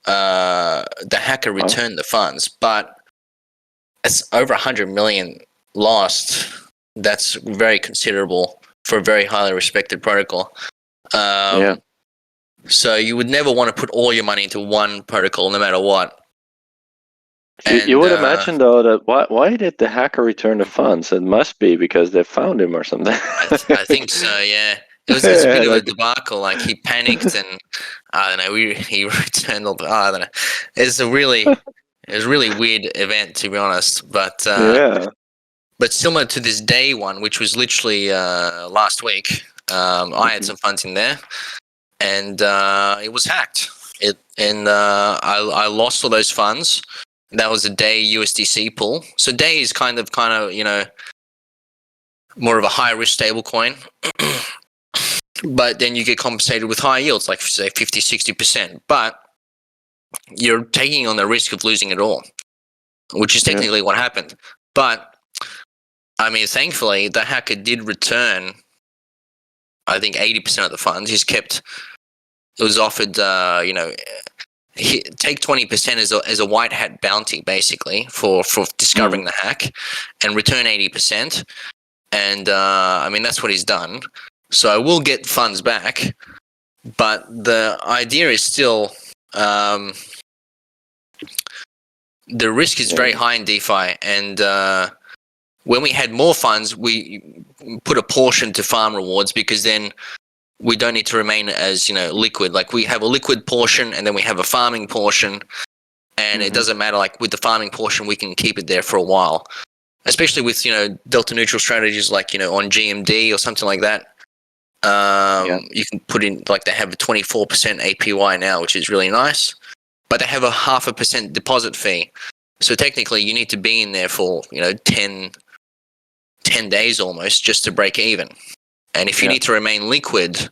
The hacker returned the funds, but it's over 100 million lost. That's very considerable for a very highly respected protocol. So you would never want to put all your money into one protocol, no matter what.
You would imagine, though, that why did the hacker return the funds? It must be because they found him or something.
I think so, yeah. It was a bit of a debacle. Like, he panicked and I don't know. He returned all the. I don't know. It was a really weird event, to be honest. But but similar to this day one, which was literally last week, I had some funds in there, and it was hacked. I lost all those funds. That was a day USDC pool. So day is kind of more of a high risk stable coin. But then you get compensated with high yields, like say 50, 60%. But you're taking on the risk of losing it all, which is technically what happened. But I mean, thankfully, the hacker did return, I think, 80% of the funds. It was offered, take 20% as a white hat bounty, basically, for discovering the hack, and return 80%. And I mean, that's what he's done. So I will get funds back, but the idea is still the risk is very high in DeFi, and when we had more funds, we put a portion to farm rewards, because then we don't need to remain as, liquid. Like, we have a liquid portion and then we have a farming portion, and it doesn't matter. Like, with the farming portion, we can keep it there for a while, especially with, delta neutral strategies like, on GMD or something like that. You can put in, like, they have a 24% APY now, which is really nice, but they have a 0.5% deposit fee. So technically you need to be in there for, 10 days almost just to break even. And if you need to remain liquid,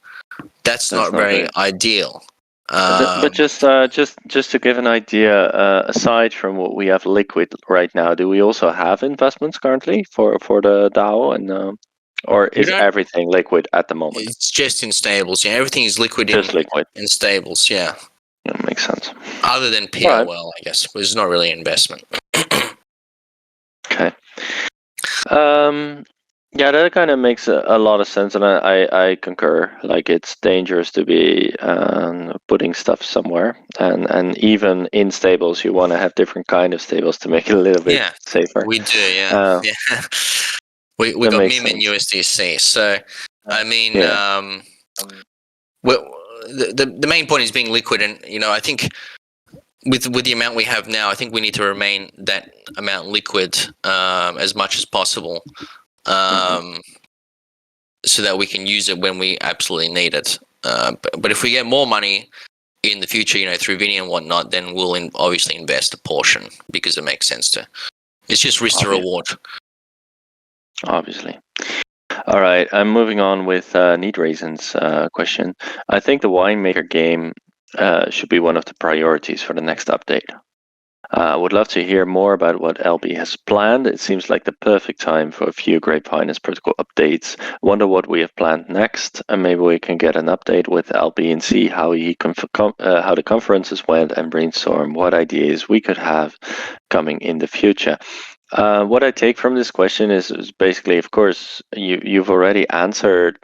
that's not very ideal.
But just to give an idea, aside from what we have liquid right now, do we also have investments currently for the DAO, and or is everything liquid at the moment?
It's just in stables. Yeah, everything is liquid in stables. Yeah,
that makes sense.
Other than PLL, I guess, which is not really an investment.
Okay. Yeah, that kind of makes a lot of sense, and I concur. Like, it's dangerous to be putting stuff somewhere, and even in stables, you want to have different kind of stables to make it a little bit safer.
We do, yeah. We got MIM and USDC, so I mean, the main point is being liquid, and I think with the amount we have now, I think we need to remain that amount liquid as much as possible. So that we can use it when we absolutely need it. But if we get more money in the future, through Vinny and whatnot, then we'll obviously invest a portion, because it makes sense to. It's just risk to reward.
Obviously. All right, I'm moving on with Need Raisin's question. I think the winemaker game should be one of the priorities for the next update. I would love to hear more about what LB has planned. It seems like the perfect time for a few Grape Finance protocol updates. Wonder what we have planned next, and maybe we can get an update with LB and see how how the conferences went, and brainstorm what ideas we could have coming in the future. What I take from this question is basically, of course, you've already answered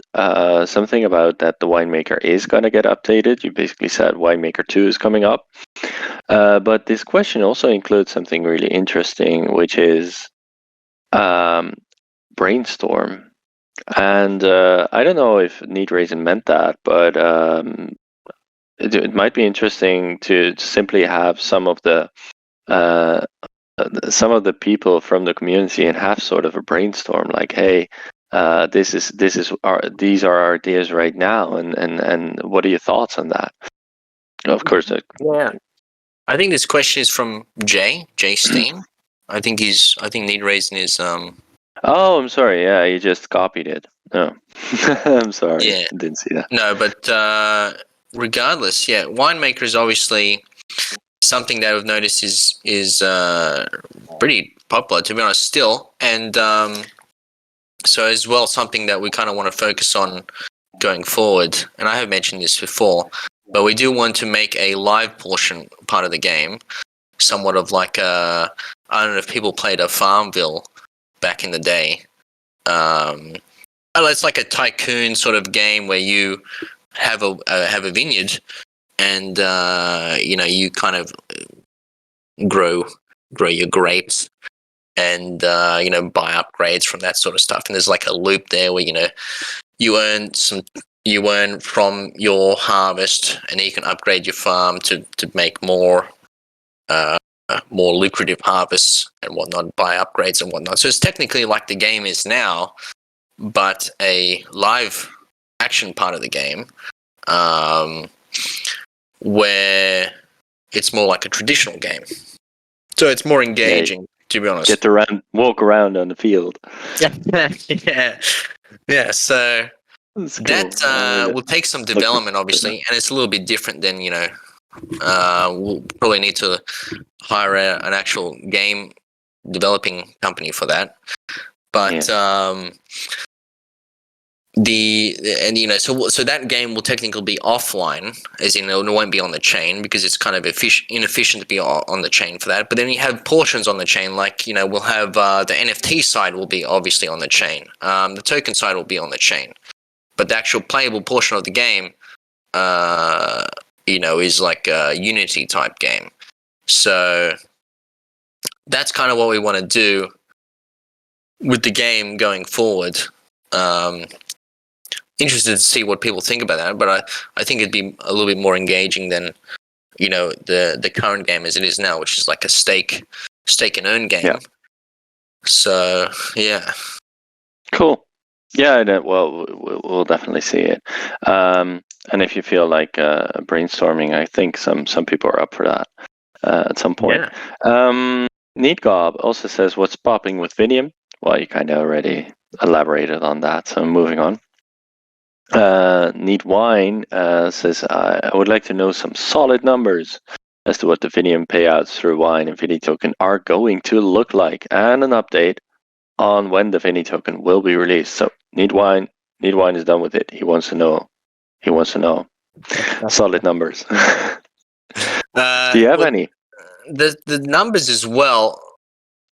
something about that the winemaker is going to get updated. You basically said winemaker 2 is coming up. But this question also includes something really interesting, which is brainstorm. And I don't know if Need Raisin meant that, but it might be interesting to simply have some of the people from the community and have sort of a brainstorm, like, hey, these are our ideas right now, and what are your thoughts on that? Of course.
I think this question is from Jay Steen. I think Need Raisin is
Oh, I'm sorry. Yeah, you just copied it. No. I'm sorry.
Yeah.
I didn't see that.
No, but regardless, winemaker is obviously something that I've noticed is pretty popular, to be honest, still, and so as well something that we kind of want to focus on going forward. And I have mentioned this before, but we do want to make a live portion part of the game, somewhat of like I don't know if people played a Farmville back in the day. It's like a tycoon sort of game where you have a vineyard, and you kind of grow your grapes, and buy upgrades from that sort of stuff. And there's like a loop there where you earn from your harvest, and then you can upgrade your farm to make more lucrative harvests and whatnot, buy upgrades and whatnot. So it's technically like the game is now, but a live action part of the game, where it's more like a traditional game. So it's more engaging, to be honest.
Get to walk around on the field.
Yeah. So that will take some development, obviously, and it's a little bit different than We'll probably need to hire an actual game developing company for that. But so that game will technically be offline, as in it won't be on the chain because it's kind of inefficient to be on the chain for that. But then you have portions on the chain, like we'll have the NFT side will be obviously on the chain, the token side will be on the chain, but the actual playable portion of the game, is like a Unity type game. So that's kind of what we want to do with the game going forward. Interested to see what people think about that, but I think it'd be a little bit more engaging than the current game as it is now, which is like a stake and earn game.
Yeah.
So yeah.
Cool. Yeah, well, we'll definitely see it. And if you feel like brainstorming, I think some people are up for that at some point. Yeah. NeatGob also says, what's popping with Vinium? Well, you kind of already elaborated on that, so moving on. Neat Wine says, I would like to know some solid numbers as to what the Vinium payouts through Wine and Vini token are going to look like, and an update on when the Vini token will be released. So Neat Wine is done with it. He wants to know solid numbers. Do you have any?
The numbers as well.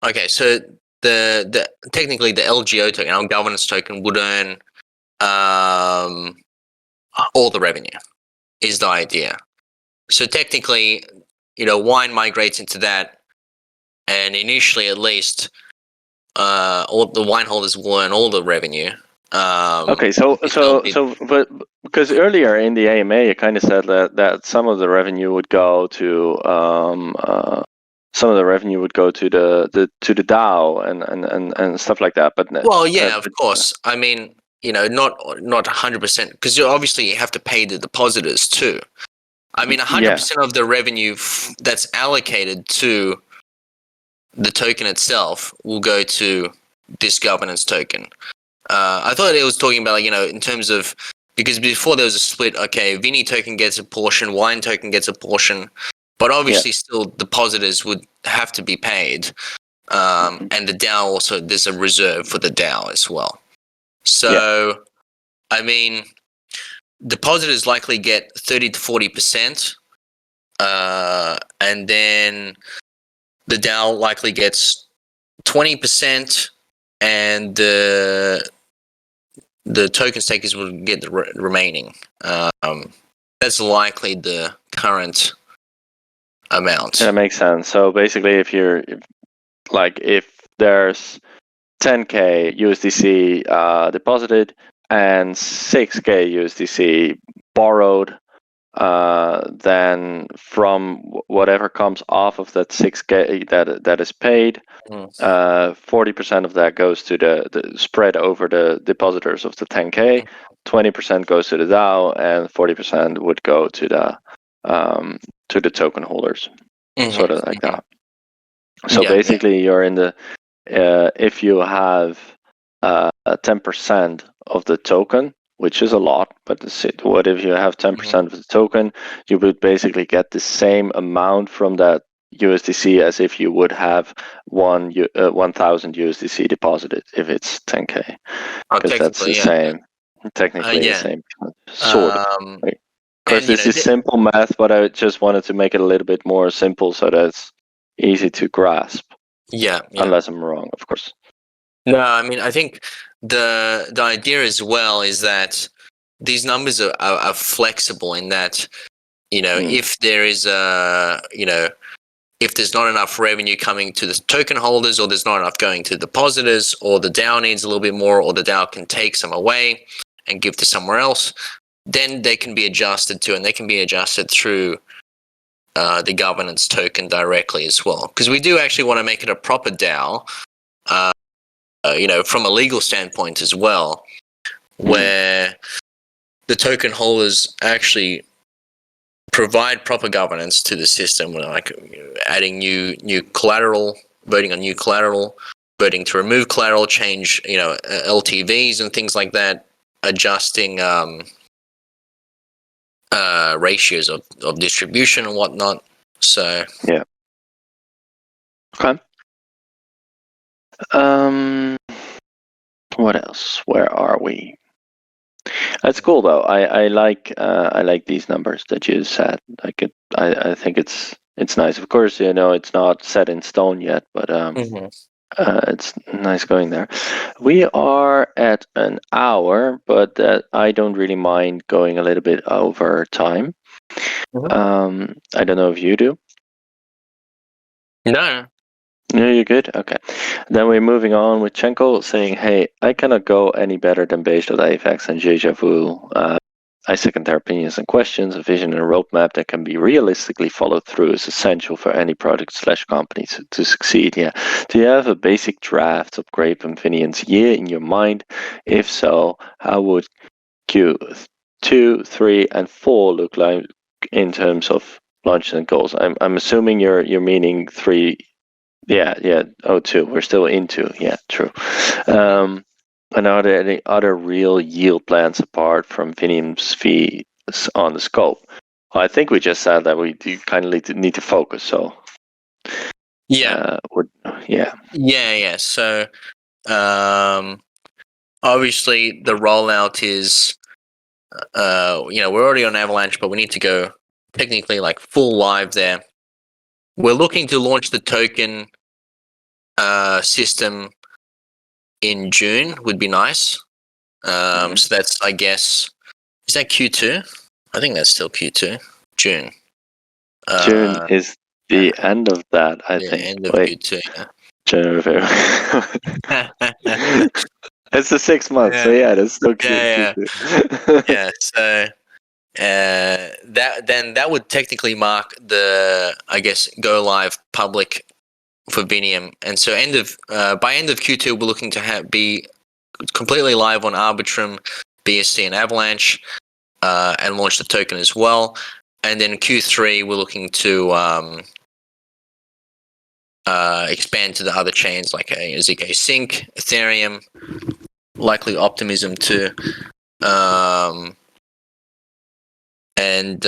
Okay, so the technically the LGO token, our governance token, would earn all the revenue, is the idea. So technically, Wine migrates into that, and initially at least, all the wine holders will earn all the revenue.
Okay, but because earlier in the AMA, you kind of said that some of the revenue would go to the DAO and stuff like that. But
well, yeah, of course. I mean, not 100%, because obviously you have to pay the depositors too. I mean, 100% of the revenue that's allocated to the token itself will go to this governance token. I thought it was talking about, in terms of, because before there was a split, okay, Vini token gets a portion, Wine token gets a portion, but obviously still depositors would have to be paid. And the DAO also, there's a reserve for the DAO as well. So, I mean, depositors likely get 30 to 40%, and then the DAO likely gets 20%, and the token stakers will get the remaining. That's likely the current amount.
That makes sense. So basically, if there's 10K USDC deposited and 6K USDC borrowed, then from whatever comes off of that 6K that is paid, 40% of that goes to the spread over the depositors of the 10K, 20% goes to the DAO, and 40% would go to the token holders, sort of like that. So basically, you're in the if you have 10% of the token, which is a lot, but what if you have 10% of the token? You would basically get the same amount from that USDC as if you would have 1,000 USDC deposited if it's 10K, because that's the same. Technically, the same sort of. Right? Because this is simple math, but I just wanted to make it a little bit more simple so that it's easy to grasp.
Yeah.
Unless I'm wrong, of course.
No, I mean, I think the idea as well is that these numbers are flexible in that, if there is if there's not enough revenue coming to the token holders, or there's not enough going to depositors, or the DAO needs a little bit more, or the DAO can take some away and give to somewhere else, then they can be adjusted to, and they can be adjusted through the governance token directly as well. Because we do actually want to make it a proper DAO, from a legal standpoint as well, where the token holders actually provide proper governance to the system, like adding new collateral, voting on new collateral, voting to remove collateral, change LTVs and things like that, adjusting ratios of distribution and whatnot. So
yeah. Okay. What else? Where are we? That's cool though. I like these numbers that you said. I think it's nice. Of course, it's not set in stone yet, but it's nice going there. We are at an hour, but I don't really mind going a little bit over time. I don't know if you do.
No.
No, you're good? Okay. Then we're moving on with Chenko saying, hey, I cannot go any better than Beige.afx and Deja Vu. I second their opinions and questions. A vision and a roadmap that can be realistically followed through is essential for any product/company to succeed. Yeah. Do you have a basic draft of Grape and Finian's year in your mind? If so, how would Q2, 3, and 4 look like in terms of launches and goals? I'm assuming you're meaning 3. Yeah. Oh, 2. We're still in 2. Yeah, true. And are there any other real yield plans apart from Finium's fees on the scope? Well, I think we just said that we do kind of need to focus. So
yeah.
Yeah.
So obviously the rollout is we're already on Avalanche, but we need to go technically like full live there. We're looking to launch the token system in June. Would be nice. So that's, I guess, is that Q2? I think that's still Q2. June.
June is the end of that, I think.
End of Q2. Yeah.
January. It's the 6 months, so yeah, that's still
Yeah.
Q2.
Yeah. So that would technically mark the, I guess, go live public for Vinium, and so by end of Q2 we're looking to be completely live on Arbitrum, BSC, and Avalanche, and launch the token as well. And then Q3 we're looking to expand to the other chains like ZK Sync, Ethereum, likely Optimism too, and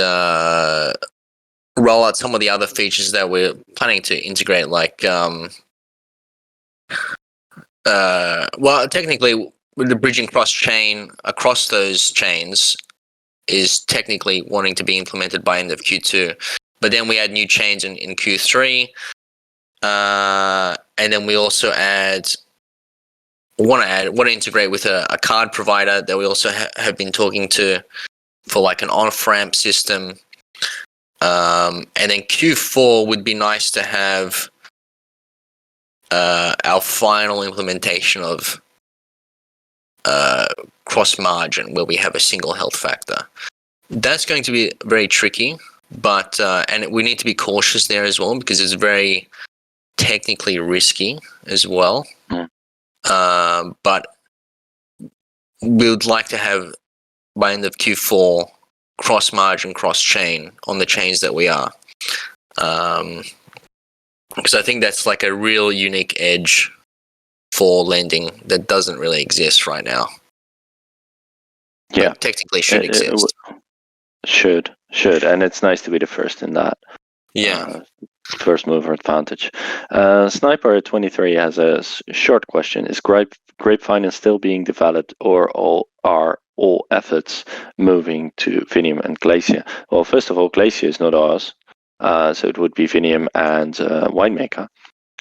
roll out some of the other features that we're planning to integrate, like technically with the bridging cross-chain across those chains is technically wanting to be implemented by end of Q2, but then we add new chains in Q3, and then we also want to integrate with a card provider that we also have been talking to for like an off-ramp system. And then Q4 would be nice to have our final implementation of cross margin, where we have a single health factor. That's going to be very tricky, but and we need to be cautious there as well, because it's very technically risky as well. But we would like to have by end of Q4 cross margin, cross chain on the chains that we are, because I think that's like a real unique edge for lending that doesn't really exist right now.
Yeah,
but technically should exist.
Should, and it's nice to be the first in that.
Yeah.
First mover advantage. Sniper 23 has a short question: is Grape Finance still being developed, or are all efforts moving to Vinium and Glacier? Well, first of all, Glacier is not ours, so it would be Vinium and Winemaker.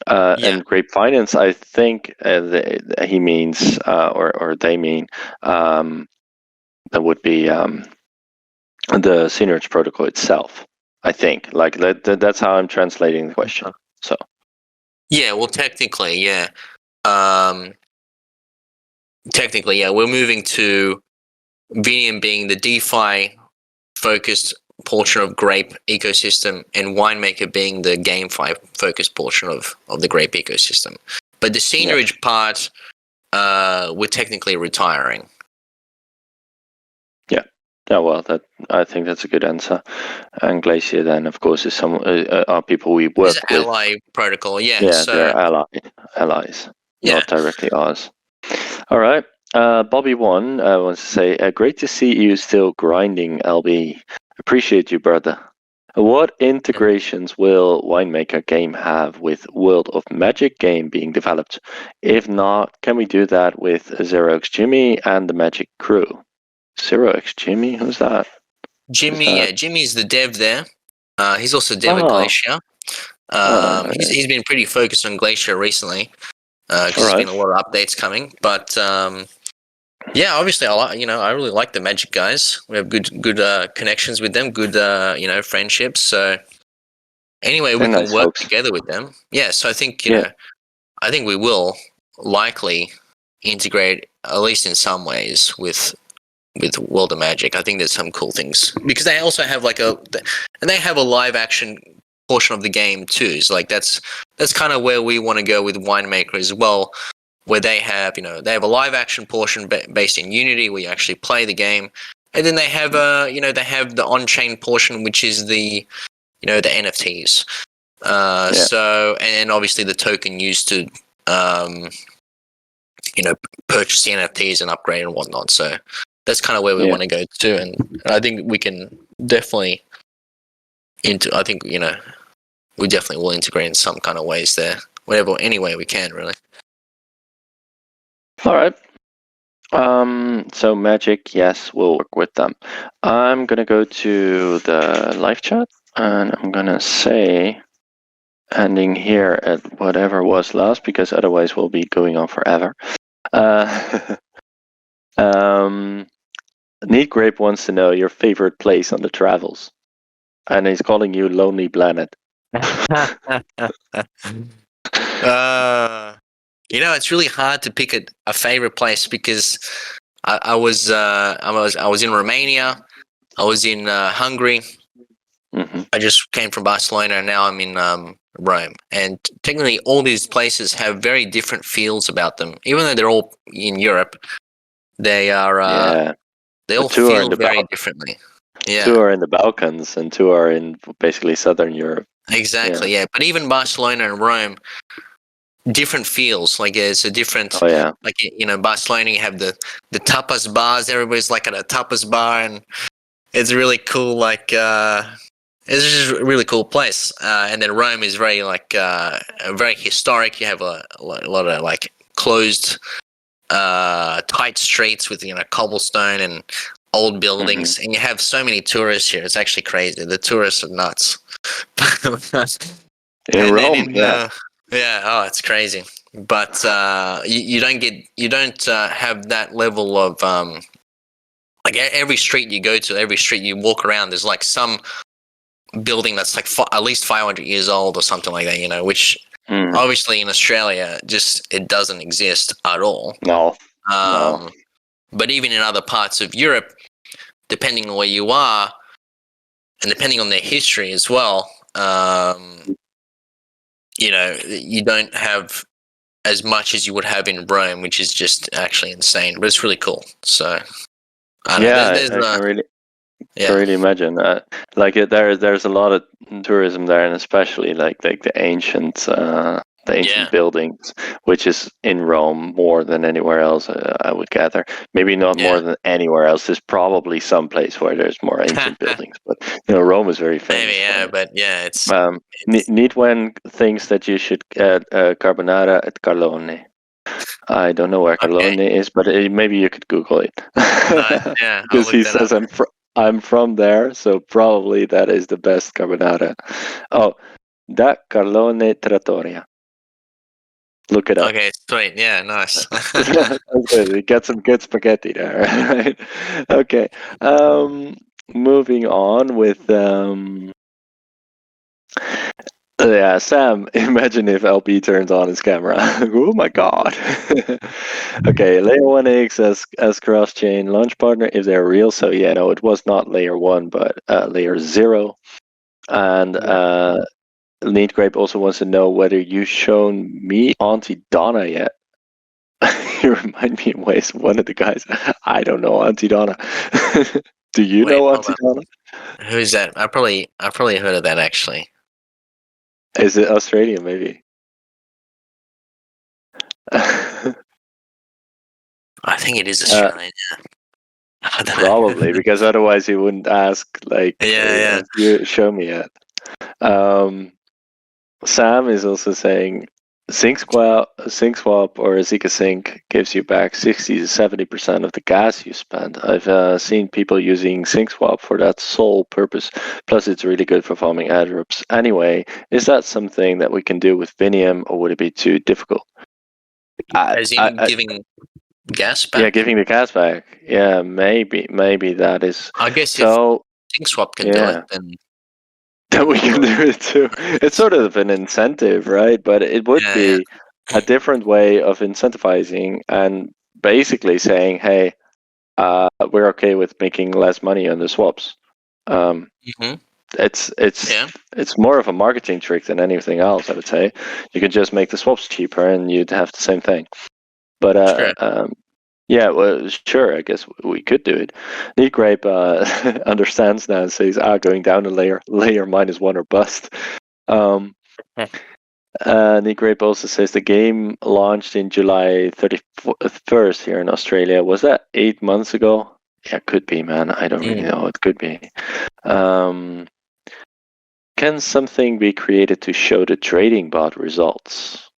And Grape Finance, I think he means, or they mean, that would be the Synergy protocol itself. I think like that's how I'm translating the question. So
yeah, well, technically, yeah. Technically, yeah, we're moving to Vinium being the DeFi focused portion of Grape ecosystem, and Winemaker being the GameFi focused portion of the Grape ecosystem. But the Scenerage part, we're technically retiring.
Yeah, well, I think that's a good answer. And Glacier, then, of course, is some are people we work with.
Ally protocol, yeah.
Yeah,
so
they're allies, not directly ours. All right. Bobby1 wants to say, great to see you still grinding, LB. Appreciate you, brother. What integrations will Winemaker game have with World of Magic game being developed? If not, can we do that with Zero X Jimmy and the Magic Crew? Zero X Jimmy? Who's that?
Jimmy, yeah, Jimmy's the dev there. He's also dev at
Oh,
Glacier.
alright.
He's been pretty focused on Glacier recently because there's
Alright.
been a lot of updates coming. But yeah, obviously, I really like the Magic guys. We have good connections with them, good friendships. So anyway, we
They're
can
nice
work
folks.
together with them. Yeah, so I think
Yeah.
I think we will likely integrate at least in some ways with World of Magic. I think there's some cool things because they also have they have a live action portion of the game too. So like that's kind of where we want to go with Winemaker as well, where they have they have a live action portion based in Unity where you actually play the game, and then they have they have the on chain portion which is the the NFTs. So and obviously the token used to purchase the NFTs and upgrade and whatnot. So that's kind of where we want to go to, and I think we can definitely I think we definitely will integrate in some kind of ways there, any way we can, really.
All right. So Magic, yes, we'll work with them. I'm gonna go to the live chat and I'm gonna say ending here at whatever was last because otherwise we'll be going on forever. Neat Grape wants to know your favorite place on the travels, and he's calling you Lonely Planet.
It's really hard to pick a favorite place because I was in Romania, I was in Hungary.
Mm-hmm.
I just came from Barcelona, and now I'm in Rome. And technically, all these places have very different feels about them, even though they're all in Europe. They are they all feel very differently. Yeah.
2 are in the Balkans and 2 are in basically Southern Europe.
Exactly, yeah. But even Barcelona and Rome, different feels. Like it's a different.
Oh yeah.
Like Barcelona, you have the tapas bars. Everybody's like at a tapas bar, and it's really cool. Like it's just a really cool place. And then Rome is very very historic. You have a lot of like closed, tight streets with cobblestone and old buildings, and you have so many tourists here. It's actually crazy. The tourists are nuts.
In Rome,
yeah. Oh, it's crazy. But you don't have that level of like every street you go to, every street you walk around, there's like some building that's like at least 500 years old or something like that. Which obviously in Australia it doesn't exist at all.
No.
But even in other parts of Europe, depending on where you are, and depending on their history as well, you don't have as much as you would have in Rome, which is just actually insane. But it's really cool. So I don't know.
I can really imagine that. Like there's a lot of tourism there, and especially like the ancient buildings, which is in Rome more than anywhere else. I would gather, maybe not more than anywhere else. There's probably some place where there's more ancient buildings, but Rome is very famous.
Maybe, but yeah, it's
neat when thinks that you should get carbonara at Carlone. I don't know where Carlone is, but maybe you could Google it. Because he says I'm from there, so probably that is the best carbonara. Oh, da Carlone Trattoria. Look it up.
Okay, sweet. Yeah, nice.
You get some good spaghetti there, right? Okay. Moving on with yeah, Sam, imagine if LP turns on his camera. Oh my god. Okay, layer 1x as cross-chain launch partner if they're real. So yeah, no, it was not layer 1, but layer 0. And Neat Grape also wants to know whether you've shown me Auntie Donna yet. You remind me in ways one of the guys. I don't know Auntie Donna. Do you know Auntie Donna?
Who's that? I probably heard of that actually.
Is it Australian, maybe?
I think it is Australian. I don't
Probably,
know.
because otherwise he wouldn't ask, like,
Yeah,
have you show me yet? Um, Sam is also saying sync swap or a Zika sync gives you back 60 to 70% of the gas you spend. I've seen people using sync swap for that sole purpose. Plus, it's really good for farming airdrops. Anyway, is that something that we can do with Vinium, or would it be too difficult?
as in giving gas
Yeah,
back.
giving the gas back. Yeah, maybe that is.
I guess if
So
SyncSwap can do it,
yeah,
then
that we can
well,
do it too. It's sort of an incentive, right? But it would
yeah,
be a different way of incentivizing and basically saying, "Hey, we're okay with making less money on the swaps." Um,
hmm
it's it's
yeah,
it's more of a marketing trick than anything else, I would say. You could just make the swaps cheaper, and you'd have the same thing. But
sure.
yeah, well, sure. I guess we could do it. Neat Grape understands now and says, going down a layer -1 or bust." Um, Neat Grape also says the game launched in July 31st here in Australia. Was that 8 months ago? Yeah, could be, man. I don't really
Mm.
know. It could be. Um, can something be created to show the trading bot results?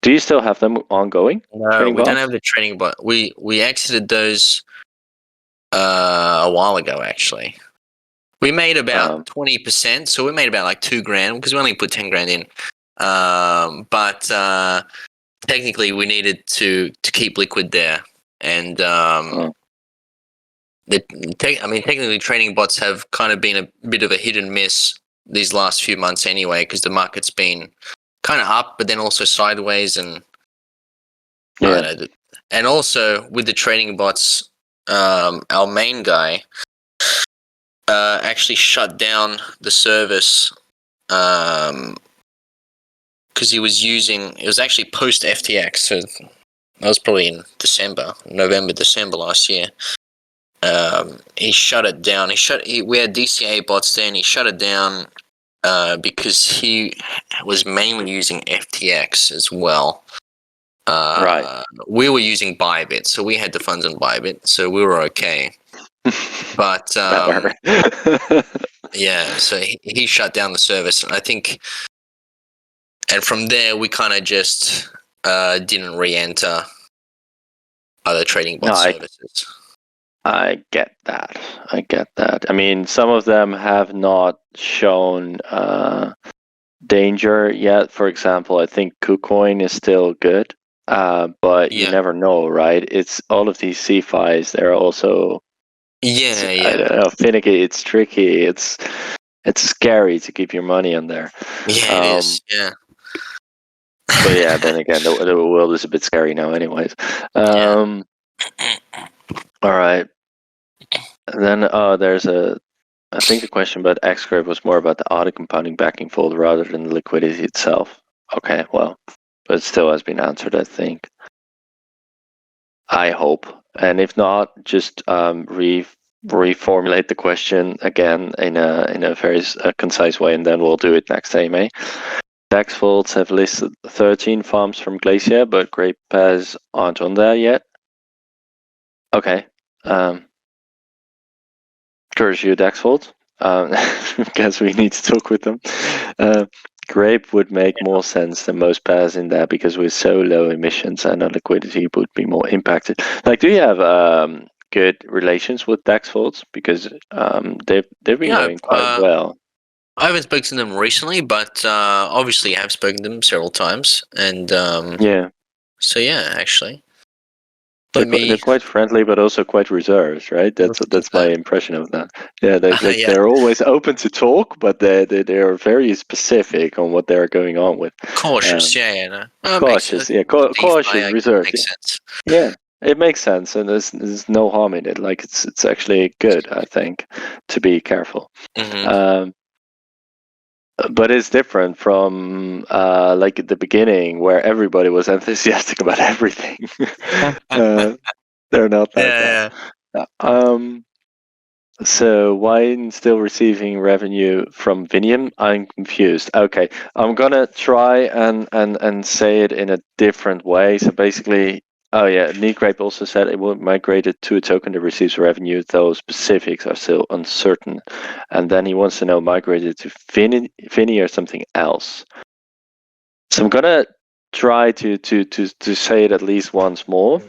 Do you still have them ongoing?
No,
Trading
we don't
bots?
have the training, but we exited those a while ago. Actually, we made about
Um,
20%, so we made about like $2,000 because we only put 10 grand in. But technically, we needed to keep liquid there, and
oh,
technically, trading bots have kind of been a bit of a hit and miss these last few months anyway, because the market's been kind of up, but then also sideways, and I
yeah,
don't know. And also with the trading bots, our main guy actually shut down the service because he was using. It was actually post FTX, so that was probably in November, December last year. He shut it down. We had DCA bots there, and he shut it down because he was mainly using FTX as well.
right.
We were using Bybit, so we had the funds on Bybit, so we were okay. But
Better.
yeah, so he shut down the service, and I think, and from there we kind of just didn't re-enter other trading
No,
bot services.
I get that. I get that. I mean, some of them have not shown danger yet. For example, I think KuCoin is still good, but you
Yeah,
never know, right? It's all of these CFIs. They're also,
yeah,
I
yeah,
don't know, finicky. It's tricky. It's scary to keep your money on there.
yeah. It
Um,
is. Yeah,
but yeah, then again, the world is a bit scary now, anyways.
yeah.
All right. And then there's I think the question about Xgrip was more about the auto compounding backing fold rather than the liquidity itself. Okay, well, but it still has been answered, I think. I hope. And if not, just reformulate the question again in a very concise way, and then we'll do it next AMA. DAX folds have listed 13 farms from Glacier, but Grape Pass aren't on there yet. Okay. Curse you, DAX folds. Guess we need to talk with them. Grape would make more sense than most pairs in there because with so low emissions and our liquidity would be more impacted. Like, do you have good relations with DAX folds? Because they've been
Yeah,
going quite well.
I haven't spoken to them recently, but obviously I have spoken to them several times, and
Yeah,
so yeah, actually,
they're
let me.
quite friendly, but also quite reserved, right? That's my
Okay.
impression of that. Yeah, they like
Yeah,
they're always open to talk, but they are very specific on what they're going on with.
cautious.
Um,
Yeah, yeah, no. Makes
Cautious,
sense.
yeah,
DeFi,
cautious,
I guess,
reserved.
makes sense.
Yeah, it makes sense, and there's no harm in it. Like it's actually good, I think, to be careful.
Hmm.
Um, but it's different from like at the beginning where everybody was enthusiastic about everything. uh, they're not like that.
Yeah,
Um, so why still receiving revenue from Vinium? I'm confused. Okay, I'm gonna try and say it in a different way. So basically, Oh yeah, Grape also said it will migrate it to a token that receives revenue, though specifics are still uncertain. And then he wants to know migrated to Finny or something else. So I'm gonna try to say it at least once more.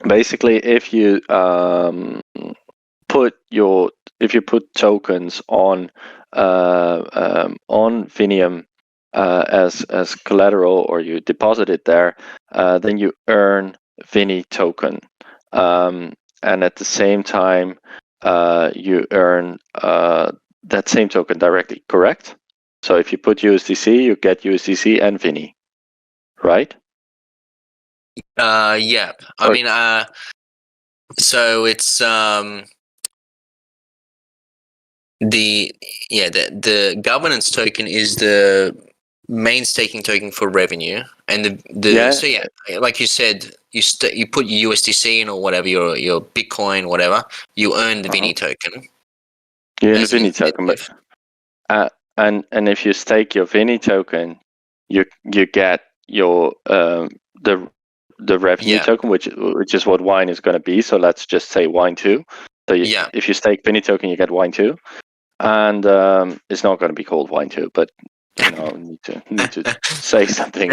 Basically, if you put tokens on Finium as collateral, or you deposit it there, then you earn Vini token, and at the same time you earn that same token directly. Correct? So if you put USDC, you get USDC and Vini, right?
Yeah. I mean, so it's the governance token is the main staking token for revenue, and so like you said, you put your USDC in or whatever, your Bitcoin, whatever, you earn the Vini token.
You earn the Vini token, but and if you stake your Vini token, you get your the revenue token, which is what wine is going to be. So let's just say wine 2. So if you stake Vini token, you get wine 2, and it's not going to be called wine 2, but you know, need to say something.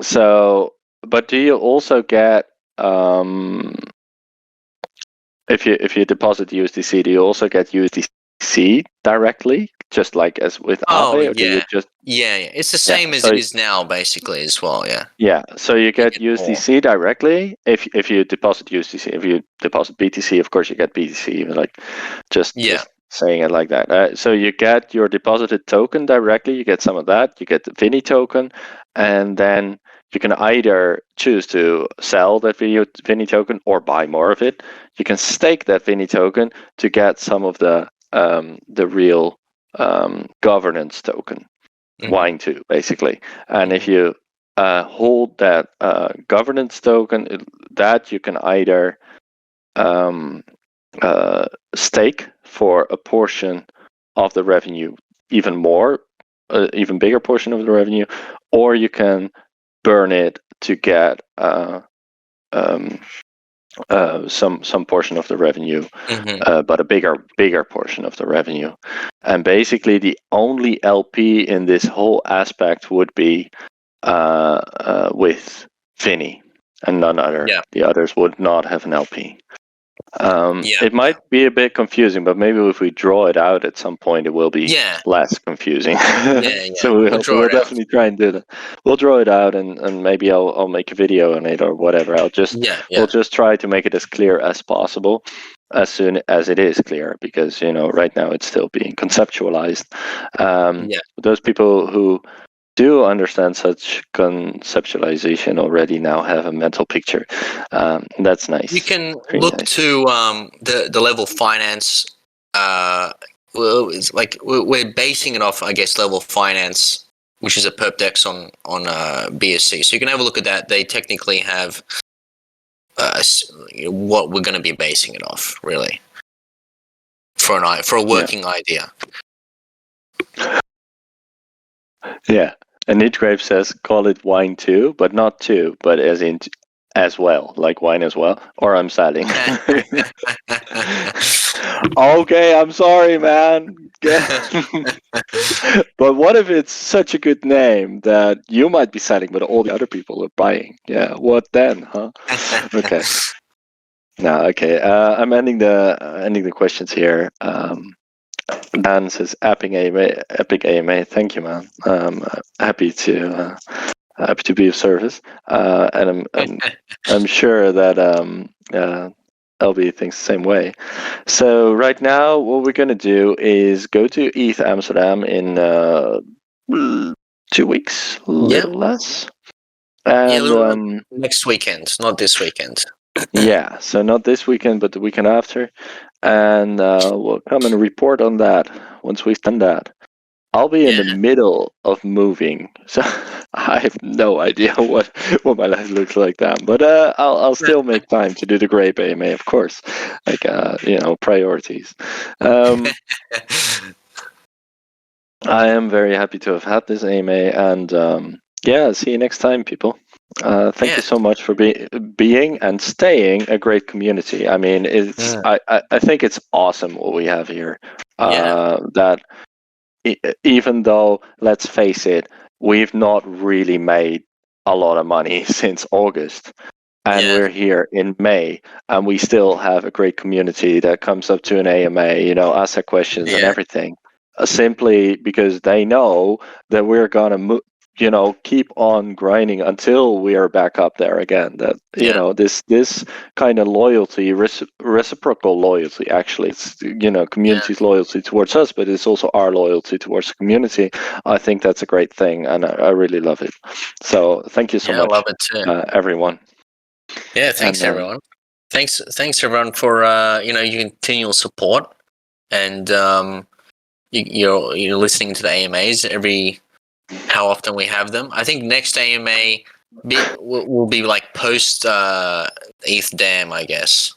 So, but do you also get if you deposit USDC, do you also get USDC directly, just like as with Aave, or do you just?
It's the same as it is now, basically, as well.
Yeah, so you get USDC directly if you deposit USDC. If you deposit BTC, of course you get BTC. Like just saying it like that. So you get your deposited token directly. You get some of that. You get the Vini token, and then you can either choose to sell that Vini token or buy more of it. You can stake that Vini token to get some of the real governance token, wine 2, basically. And if you hold that governance token, that you can either stake for a portion of the revenue, even bigger portion of the revenue, or you can burn it to get some portion of the revenue, but a bigger portion of the revenue. And basically, the only LP in this whole aspect would be with Vini and none other. The others would not have an LP. It might be a bit confusing, but maybe if we draw it out at some point, it will be less confusing. So we'll definitely try and do that. We'll draw it out, and maybe I'll make a video on it or whatever. We'll just try to make it as clear as possible, as soon as it is clear, because right now it's still being conceptualized. Those people who do understand such conceptualization already now have a mental picture. That's nice.
You can look to the level finance. Well, it's like we're basing it off, I guess, level finance, which is a perp dex on BSC. So you can have a look at that. They technically have what we're going to be basing it off, really, for a working idea.
Yeah. And Nitgrave says, call it wine 2, but not 2, but as well, like wine as well, or I'm selling. Okay, I'm sorry, man. But what if it's such a good name that you might be selling, but all the other people are buying? Yeah, what then, huh? Okay. No, okay. I'm ending the questions here. Dan says Epic AMA. Thank you, man. Happy to be of service. And I'm sure that LB thinks the same way. So right now, what we're gonna do is go to ETH Amsterdam in 2 weeks, a little less. And
next weekend, not this weekend.
Yeah, so not this weekend, but the weekend after. And we'll come and report on that once we've done that. I'll be in the middle of moving, so I have no idea what my life looks like then. But I'll still make time to do the Grape AMA, of course. Like priorities. I am very happy to have had this AMA, and Yeah, see you next time, people. Thank
Yeah.
you so much for being and staying a great community. I mean, it's
Mm.
I think it's awesome what we have here.
Yeah.
That even though, let's face it, we've not really made a lot of money since August, and
Yeah.
we're here in May, and we still have a great community that comes up to an AMA, ask their questions and
Yeah.
everything, simply because they know that we're gonna keep on grinding until we are back up there again. That
Yeah.
this kind of loyalty, reciprocal loyalty. Actually, it's
Yeah.
community's loyalty towards us, but it's also our loyalty towards the community. I think that's a great thing, and I really love it. So thank you so
Yeah. I love
much,
it too.
everyone.
Yeah.
And
Thanks, everyone. Thanks, everyone, for your continual support, and you're listening to the AMAs every how often we have them. I think next AMA will be like post ETH Dam, I guess,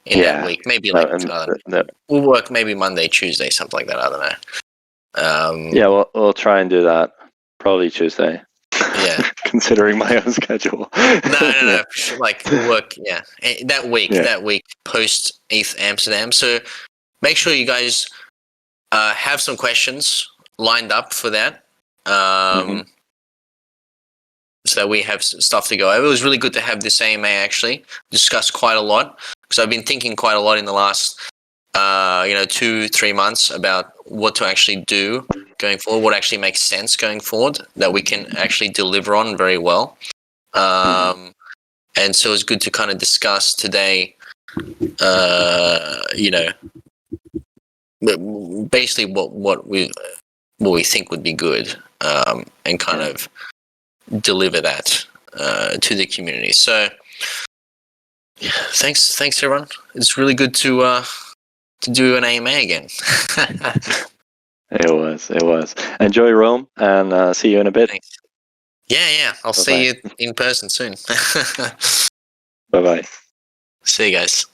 in that
yeah,
week. Maybe
no,
like we'll work maybe Monday, Tuesday, something like that. I don't know.
yeah, we'll try and do that. Probably Tuesday.
Yeah.
Considering my own schedule.
No. Like we'll work. Yeah, that week.
Yeah.
That week post ETH Amsterdam. So make sure you guys have some questions lined up for that.
Mm-hmm.
So that we have stuff to go over. It was really good to have this AMA actually discuss quite a lot, because I've been thinking quite a lot in the last 2-3 months about what to actually do going forward, what actually makes sense going forward that we can actually deliver on very well. And so it's good to kind of discuss today, basically what we think would be good, and kind of deliver that to the community. So yeah, thanks everyone. It's really good to do an AMA again.
It was. Enjoy Rome, and see you in a bit.
Thanks. Yeah. I'll
Bye
see
bye.
you in person soon.
Bye bye.
See you guys.